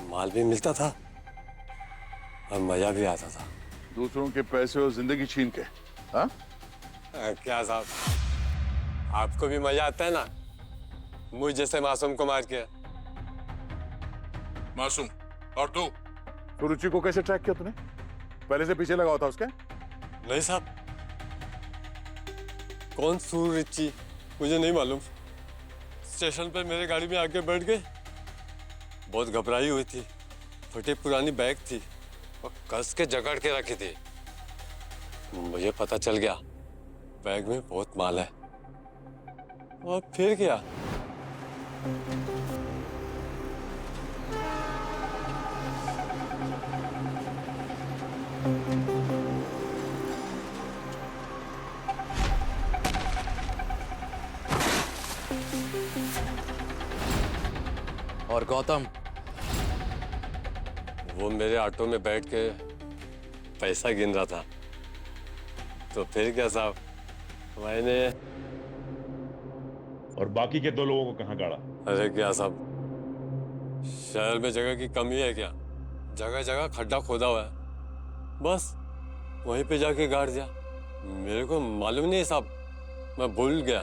माल भी मिलता था और मजा भी आता था। दूसरों के पैसे और जिंदगी छीन के, हाँ? क्या साहब, आपको भी मजा आता है ना मुझ जैसे मासूम को मार के? मासूम? और तू? सुरुचि को कैसे ट्रैक किया तूने? पहले से पीछे लगा हुआ था उसके? नहीं साहब, कौन सुरुचि मुझे नहीं मालूम। स्टेशन पर मेरे गाड़ी में आके बैठ गए। बहुत घबराई हुई थी, फटी पुरानी बैग थी और कस के जकड़ के रखी थी। मुझे पता चल गया बैग में बहुत माल है। और फिर क्या, और गौतम वो मेरे ऑटो में बैठ के पैसा गिन रहा था। तो फिर क्या साहब, मैंने और बाकी के 2 लोगों को कहाँ गाड़ा? अरे क्या साहब, शहर में जगह की कमी है क्या? जगह जगह खड्डा खोदा हुआ है, बस वहीं पे जाके गाड़ दिया। मेरे को मालूम नहीं साहब, मैं भूल गया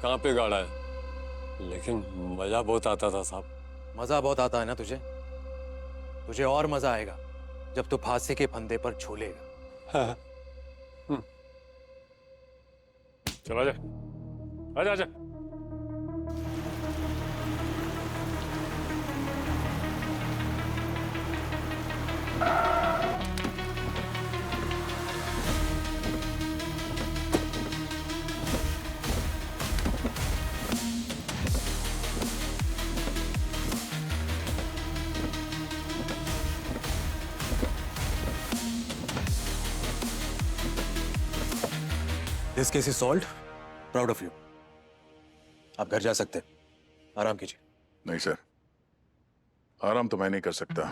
कहाँ पे गाड़ा है, लेकिन मजा बहुत आता था साहब। मजा बहुत आता है ना तुझे? तुझे और मजा आएगा जब तू फांसी के फंदे पर झूलेगा। चलो आजा, आजा आजा। This case is solved. Proud of you. आप घर जा सकते हैं, आराम कीजिए। नहीं सर, आराम तो मैं नहीं कर सकता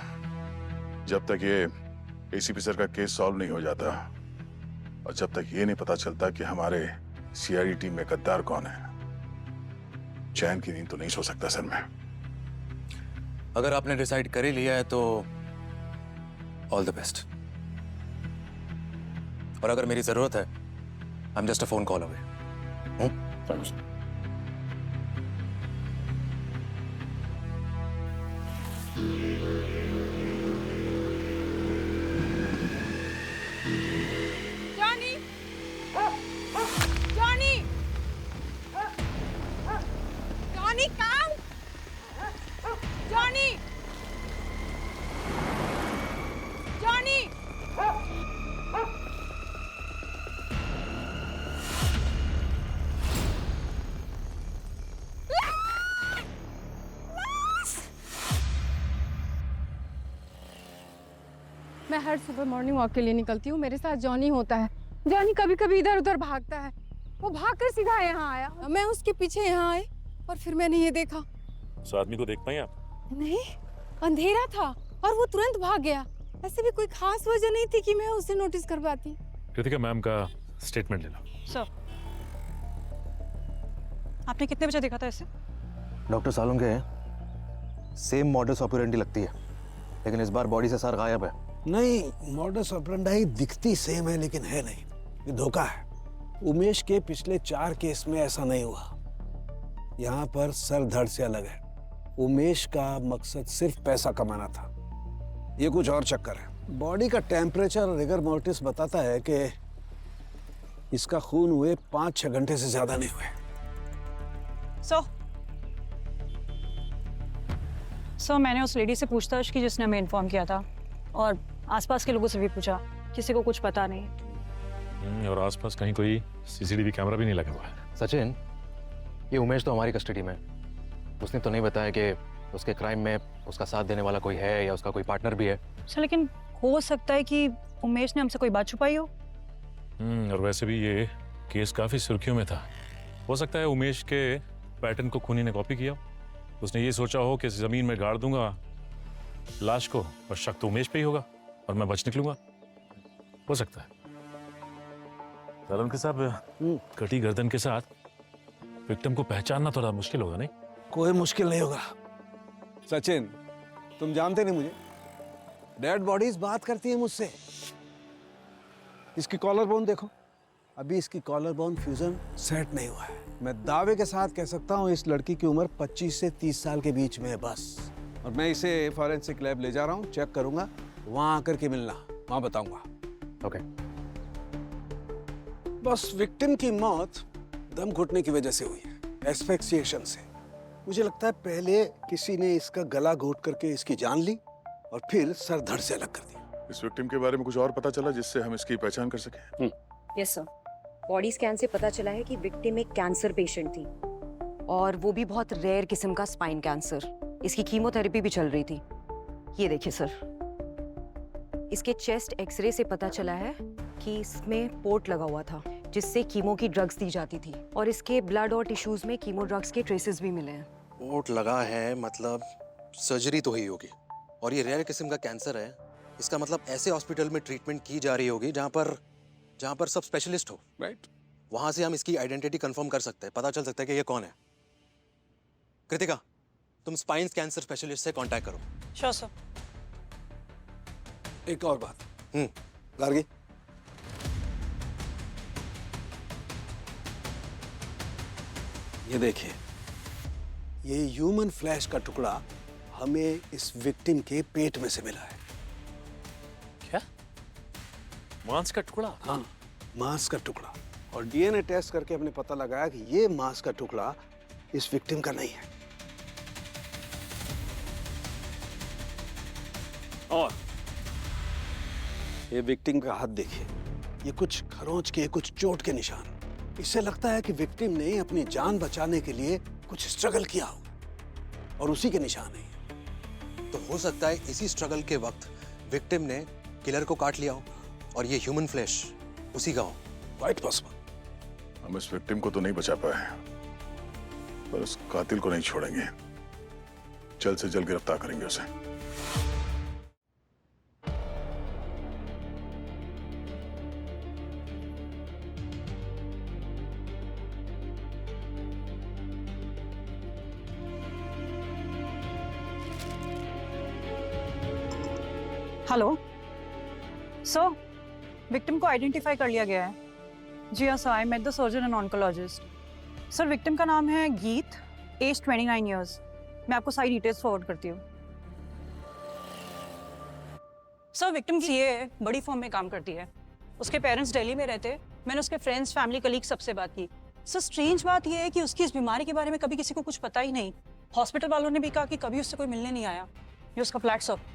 जब तक ये एसीपी सर का केस सॉल्व नहीं हो जाता और जब तक ये नहीं पता चलता कि हमारे सीआईडी टीम में गद्दार कौन है। चैन की नींद तो नहीं सो सकता सर मैं। अगर आपने डिसाइड कर ही लिया है तो ऑल द बेस्ट। और अगर मेरी जरूरत है, I am just a phone call away. Thanks. Johnny, Johnny, Johnny काम, जॉनी, जॉनी। मैं हर सुबह मॉर्निंग वॉक के लिए निकलती हूँ, मेरे साथ जॉनी होता है। जॉनी कभी कभी इधर उधर भागता है, वो भागकर सीधा यहाँ आया, मैं उसके पीछे यहाँ आई और फिर मैंने ये देखा। उस आदमी को देख पाई आप? नहीं, अंधेरा था और वो तुरंत भाग गया। ऐसे भी कोई खास वजह नहीं थी कि मैं उसे नोटिस कर पाती। कृतिका मैम का स्टेटमेंट ले लो। सर, आपने कितने बजे देखा था इसे? डॉक्टर सालुंके है, सेम मॉडस ऑपरेंडी लगती है, लेकिन इस बार बॉडी से सार गायब है। नहीं, मॉडस ऑपरेंडी दिखती सेम है लेकिन है नहीं, ये धोखा है। उमेश के पिछले 4 केस में ऐसा नहीं हुआ। यहाँ पर सर धड़ से अलग है। उमेश का मकसद सिर्फ पैसा कमाना था, ये कुछ और चक्कर है। बॉडी का टेम्परेचर और रिगर मोर्टिस बताता है कि इसका खून हुए 5-6 घंटे से ज्यादा नहीं हुए। सो मैंने उस लेडी से पूछताछ की जिसने हमें इन्फॉर्म किया था, और आसपास के लोगों से भी पूछा, किसी को कुछ पता नहीं। और आसपास कहीं कोई सीसीटीवी कैमरा भी नहीं लगा हुआ है। सचिन, ये उमेश तो हमारी कस्टडी में, उसने तो नहीं बताया कि उसके क्राइम में उसका साथ देने वाला कोई है या उसका कोई पार्टनर भी है। अच्छा, लेकिन हो सकता है कि उमेश ने हमसे कोई बात छुपाई हो। और वैसे भी ये केस काफी सुर्खियों में था। हो सकता है उमेश के पैटर्न को खूनी ने कॉपी किया हो। उसने ये सोचा हो कि जमीन में गाड़ दूंगा लाश को और शक तो उमेश पे ही होगा और मैं बच निकलूंगा। हो सकता है सालुंके साहब, कटी गर्दन के साथ विक्टिम को पहचानना थोड़ा मुश्किल होगा नहीं? कोई मुश्किल नहीं होगा सचिन, तुम जानते नहीं मुझे। डेड बॉडीज बात करती है मुझसे। इसकी कॉलर बोन देखो, अभी इसकी कॉलर बोन फ्यूजन सेट नहीं हुआ है। मैं दावे के साथ कह सकता हूँ इस लड़की की उम्र 25 से 30 साल के बीच में है बस। और मैं इसे फॉरेंसिक लैब ले जा रहा हूँ, चेक करूंगा, वहां आकर के मिलना, वहां बताऊंगा। ओके। बस विक्टिम की मौत दम घुटने की वजह से हुई है, एस्फिक्सिएशन से। मुझे लगता है पहले किसी ने इसका गला घोट करके इसकी जान ली और फिर सर धड़ से अलग कर दिया। इस विक्टिम के बारे में कुछ और पता चला जिससे हम इसकी पहचान कर सकें? यस सर, बॉडी स्कैन से पता चला है कि विक्टिम एक कैंसर पेशेंट थी और वो भी बहुत रेयर किस्म का स्पाइन कैंसर। इसकी कीमोथेरेपी भी चल रही थी। ये देखिए सर, इसके चेस्ट एक्सरे से पता चला है कि इसमें पोर्ट लगा हुआ था जिससे कीमो की ड्रग्स दी जाती थी और इसके ब्लड और टिश्यूज में कीमो ड्रग्स के ट्रेसेस भी मिले हैं। पोर्ट लगा है मतलब सर्जरी तो ही होगी और ये रेयर किस्म का कैंसर है। इसका मतलब ऐसे हॉस्पिटल में ट्रीटमेंट की जा रही होगी जहाँ पर सब स्पेशलिस्ट हो, राइट? वहां से हम इसकी आइडेंटिटी कंफर्म कर सकते हैं, पता चल सकता है कि ये कौन है। कृतिका, तुम स्पाइन कैंसर स्पेशलिस्ट से कांटेक्ट करो। Sure sir. एक और बात, गार्गी, ये देखिए, ये ह्यूमन फ्लैश का टुकड़ा हमें इस विक्टिम के पेट में से मिला है। क्या? मांस का टुकड़ा? हाँ, मांस का टुकड़ा। और डीएनए टेस्ट करके हमने पता लगाया कि ये मांस का टुकड़ा इस विक्टिम का नहीं है। और ये विक्टिम का हाथ देखिए, ये कुछ खरोंच के, कुछ चोट के निशान। इससे लगता है कि विक्टिम ने अपनी जान बचाने के लिए कुछ स्ट्रगल किया हो और उसी के निशान है। तो हो सकता है इसी स्ट्रगल के वक्त विक्टिम ने किलर को काट लिया हो और ये ह्यूमन फ्लैश उसी का हो। Quite possible. हम इस विक्टिम को तो नहीं बचा पाए, पर उस कातिल को नहीं छोड़ेंगे। जल्द से जल्द गिरफ्तार करेंगे उसे। हेलो सर, विक्टिम को आइडेंटिफाई कर लिया गया है। जी हाँ sir, I met the surgeon and oncologist. Sir, victim का नाम है गीत, एज 29 ईयर्स। मैं आपको सारी डिटेल्स फॉरवर्ड करती हूँ। सर, विक्टिम सीए है, बड़ी फर्म में काम करती है। उसके पेरेंट्स दिल्ली में रहते। मैंने उसके फ्रेंड्स, फैमिली, कलीग सबसे बात की। सर, स्ट्रेंज बात यह है कि उसकी इस बीमारी के बारे में कभी किसी को कुछ पता ही नहीं। हॉस्पिटल वालों ने भी कहा कि कभी उससे कोई मिलने नहीं आया। ये उसका फ्लैट सर।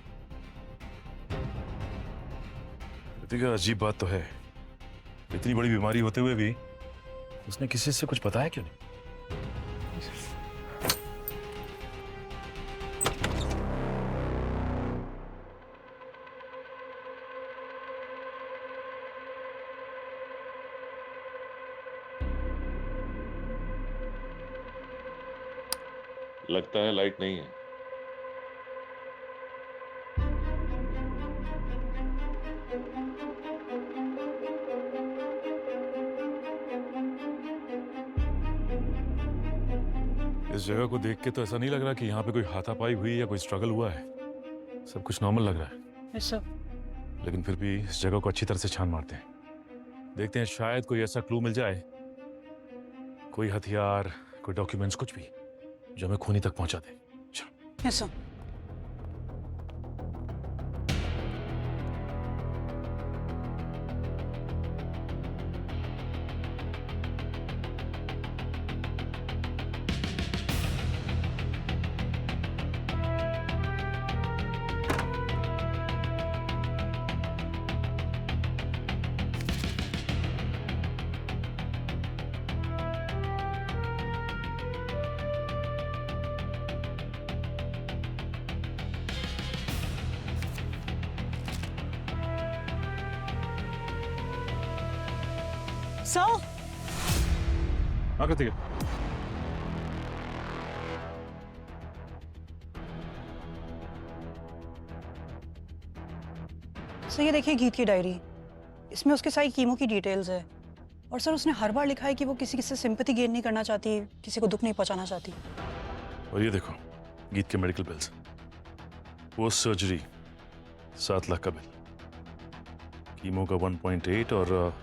अजीब बात तो है, इतनी बड़ी बीमारी होते हुए भी उसने किसी से कुछ बताया क्यों नहीं? लगता है लाइट नहीं है। इस जगह को देख के तो ऐसा नहीं लग रहा कि यहाँ पे कोई हाथापाई हुई या कोई स्ट्रगल हुआ है। सब कुछ नॉर्मल लग रहा है। Yes sir. लेकिन फिर भी इस जगह को अच्छी तरह से छान मारते हैं। देखते हैं शायद कोई ऐसा क्लू मिल जाए, कोई हथियार, कोई डॉक्यूमेंट्स, कुछ भी जो हमें खूनी तक पहुंचा दे। Yes sir. सर, हाँ कृतिका। सर, ये देखिए गीत की डायरी। इसमें उसके सारी कीमो की डिटेल्स है। और सर, उसने हर बार लिखा है कि वो किसी से सिंपैथी गेन नहीं करना चाहती, किसी को दुख नहीं पहुंचाना चाहती। और ये देखो गीत के मेडिकल बिल्स। वो सर्जरी 7 लाख का बिल, कीमो का 1.8 और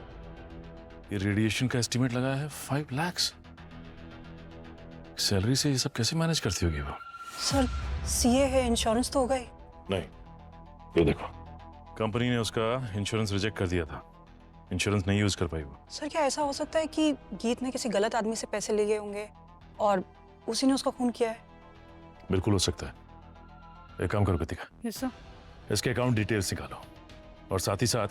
ये रेडिएशन का एस्टिमेट लगा है 5 लाख। सैलरी से ये सब कैसे मैनेज करती होगी वो? सर, सीए है, इंश्योरेंस तो होगा ही। नहीं, ये देखो कंपनी ने उसका इंश्योरेंस रिजेक्ट कर दिया था। इंश्योरेंस नहीं यूज कर पाई वो। सर, क्या ऐसा हो सकता है कि गीत ने किसी गलत आदमी से पैसे लिए होंगे और उसी ने उसका खून किया है। बिल्कुल हो सकता है। एक काम करो कृतिका, यस सर। इसके अकाउंट डिटेल्स निकालो और साथ ही साथ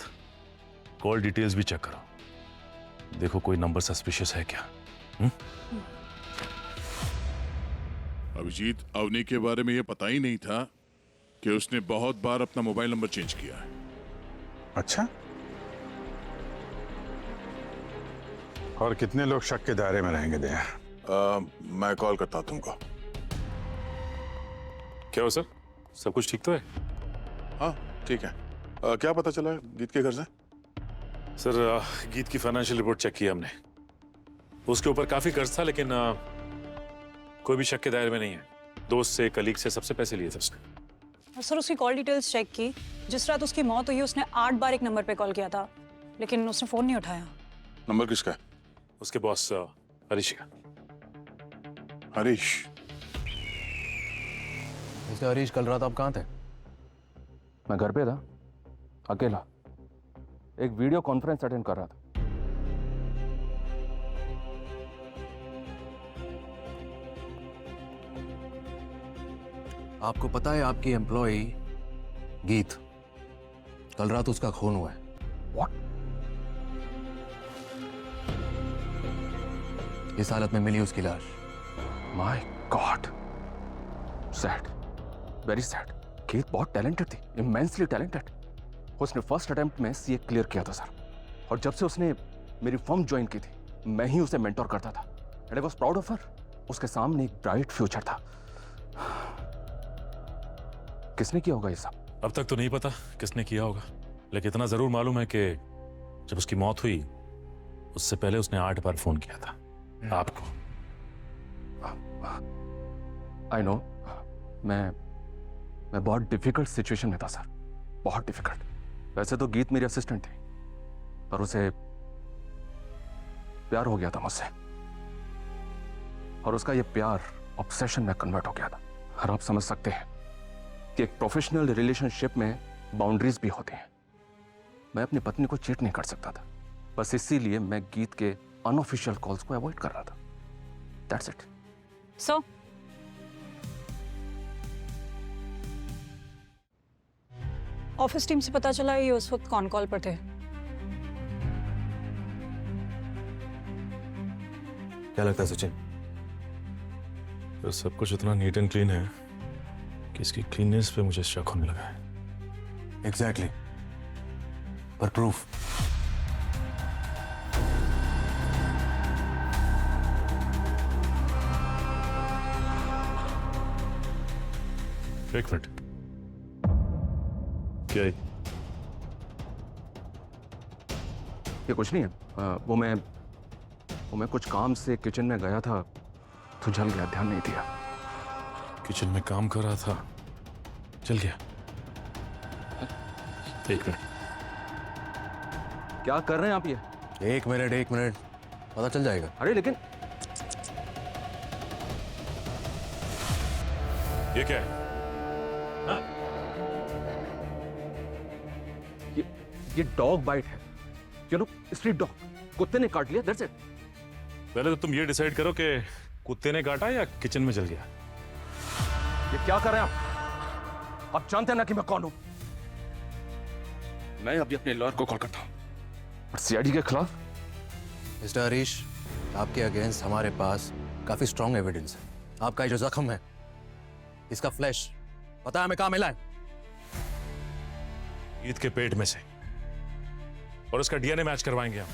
कॉल डिटेल्स भी चेक करो। देखो कोई नंबर सस्पिशियस है क्या। अभिजीत, अवनी के बारे में ये पता ही नहीं था कि उसने बहुत बार अपना मोबाइल नंबर चेंज किया है। अच्छा, और कितने लोग शक के दायरे में रहेंगे दे? मैं कॉल करता हूं तुमको। क्या हो सर, सब कुछ ठीक तो है? हाँ ठीक है। क्या पता चला गीत के घर से? सर गीत की फाइनेंशियल रिपोर्ट चेक की हमने, उसके ऊपर काफी कर्ज था, लेकिन कोई भी शक के दायरे में नहीं है। दोस्त से, कलीग से, सबसे पैसे लिए थे उसने। सर उसकी कॉल डिटेल्स चेक की। जिस रात उसकी मौत हुई उसने 8 बार एक नंबर पे कॉल किया था, लेकिन उसने फोन नहीं उठाया। नंबर किसका है? उसके बॉस हरीश का। हरीश? मिस्टर हरीश, कल रात आप कहाँ थे? मैं घर पे था, अकेला, एक वीडियो कॉन्फ्रेंस अटेंड कर रहा था। आपको पता है आपकी एम्प्लॉय गीत, कल रात उसका खून हुआ है। What? इस हालत में मिली उसकी लाश। My God, sad, very sad. गीत बहुत टैलेंटेड थी, immensely talented. उसने फर्स्ट अटेम्प्ट में सीए क्लियर किया था सर, और जब से उसने मेरी फर्म ज्वाइन की थी, मैं ही उसे मेंटोर करता था। And I was proud of her. उसके सामने एक ब्राइट फ्यूचर था। किसने किया होगा ये सब? अब तक तो नहीं पता किसने किया होगा, लेकिन इतना जरूर मालूम है कि जब उसकी मौत हुई उससे पहले उसने 8 बार फोन किया था आपको। आई नो, मैं बहुत डिफिकल्ट सिचुएशन में था सर, बहुत डिफिकल्ट। वैसे तो गीत मेरी असिस्टेंट थी, पर उसे प्यार हो गया था मुझसे, और उसका ये प्यार ऑब्सेशन में कन्वर्ट हो गया था। और आप समझ सकते हैं कि एक प्रोफेशनल रिलेशनशिप में बाउंड्रीज भी होती हैं। मैं अपनी पत्नी को चीट नहीं कर सकता था, बस इसीलिए मैं गीत के अनऑफिशियल कॉल्स को अवॉइड कर रहा था। That's it. So office team से पता चला ये उस वक्त कौन कॉल पर थे? क्या लगता है सचिन? तो सब कुछ इतना नीट एंड क्लीन है कि इसकी क्लीननेस पे मुझे शक होने लगा है। एग्जैक्टली, पर प्रूफ? एक मिनट, क्या है? ये कुछ नहीं है। वो मैं कुछ काम से किचन में गया था तो जल गया, ध्यान नहीं दिया। किचन में काम कर रहा था, चल गया? एक मिनट, क्या कर रहे हैं आप ये? एक मिनट, पता चल जाएगा। अरे लेकिन ये क्या है? ये डॉग बाइट है, यू नो, स्ट्रीट डॉग। कुत्ते ने काट लिया, दैट्स इट। पहले तो तुम ये डिसाइड करो कि कुत्ते ने काटा या किचन में जल गया। ये क्या कर रहे हैं आप? आप जानते हैं ना कि मैं कौन हूं। मैं अभी अपने लॉयर को कॉल करता हूं और सीआईडी के खिलाफ। मिस्टर हरीश, आपके अगेंस्ट हमारे पास काफी स्ट्रॉन्ग एविडेंस है। आपका ये जो जख्म है, इसका फ्लैश पता है हमें कहां मिला है? ईद के पेट में से, और उसका डीएनए मैच करवाएंगे हम।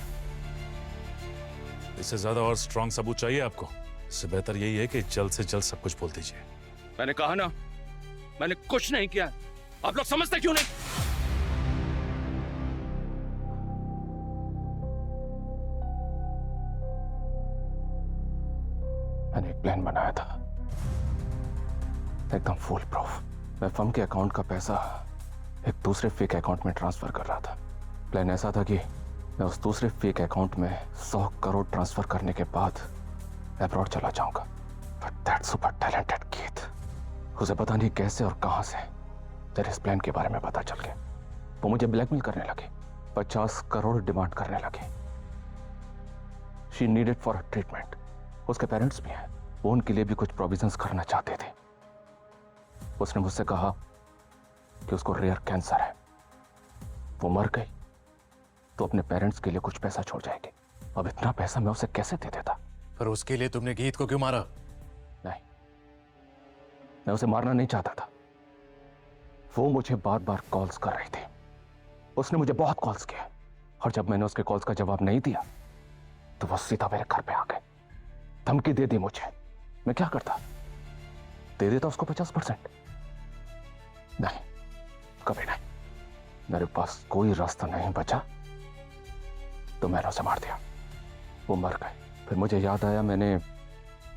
इससे ज्यादा और स्ट्रॉन्ग सबूत चाहिए आपको? इससे बेहतर यही है कि जल्द से जल्द सब कुछ बोल दीजिए। मैंने कहा ना, मैंने कुछ नहीं किया। आप लोग समझते क्यों नहीं? मैंने एक प्लान बनाया था, एकदम फुल प्रूफ। मैं फर्म के अकाउंट का पैसा एक दूसरे फेक अकाउंट में ट्रांसफर कर रहा था। प्लान ऐसा था कि मैं उस दूसरे फेक अकाउंट में 100 करोड़ ट्रांसफर करने के बाद अब्रॉड चला जाऊंगा। बट दैट सुपर टैलेंटेड गीत, उसे पता नहीं कैसे और कहां से तेरे इस प्लान के बारे में पता चल गया। वो मुझे ब्लैकमेल करने लगे, 50 करोड़ डिमांड करने लगे। She needed for treatment. उसके पेरेंट्स भी हैं, वो उनके लिए भी कुछ प्रोविजंस करना चाहते थे। उसने मुझसे कहा कि उसको रेयर कैंसर है, वो मर गई तो अपने पेरेंट्स के लिए कुछ पैसा छोड़ जाएगी। अब इतना पैसा मैं उसे कैसे दे देता? पर उसके लिए तुमने गीत को क्यों मारा? नहीं, मैं उसे मारना नहीं चाहता था। वो मुझे बार बार कॉल्स कर रही थी, उसने मुझे बहुत कॉल्स किए, और जब मैंने उसके कॉल्स का जवाब नहीं दिया तो वो सीधा मेरे घर पे आ गए, धमकी दे दी मुझे। मैं क्या करता? दे देता उसको 50%? नहीं, कभी नहीं। मेरे पास कोई रास्ता नहीं बचा तो मैंने उसे मार दिया। वो मर गए। फिर मुझे याद आया, मैंने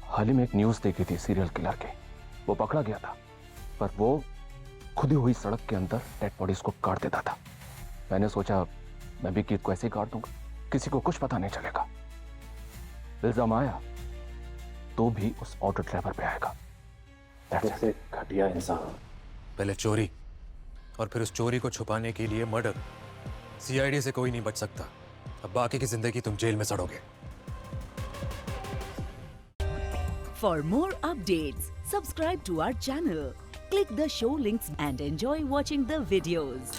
हाल ही में एक न्यूज़ देखी थी सीरियल किलर की। वो पकड़ा गया था, पर वो खुदी हुई सड़क के अंदर डेड बॉडीज को काट देता था। मैंने सोचा मैं भी गीत को ऐसे ही काट दूंगा, किसी को कुछ पता नहीं चलेगा। इल्जाम आया तो भी उस ऑटो ड्राइवर पे आएगा। कैसे घटिया इंसान। पहले चोरी और फिर उस चोरी को छुपाने के लिए मर्डर। सीआईडी से कोई नहीं बच सकता। अब बाकी की जिंदगी तुम जेल में सड़ोगे। For more updates, subscribe to our channel, click the show links and enjoy watching the videos.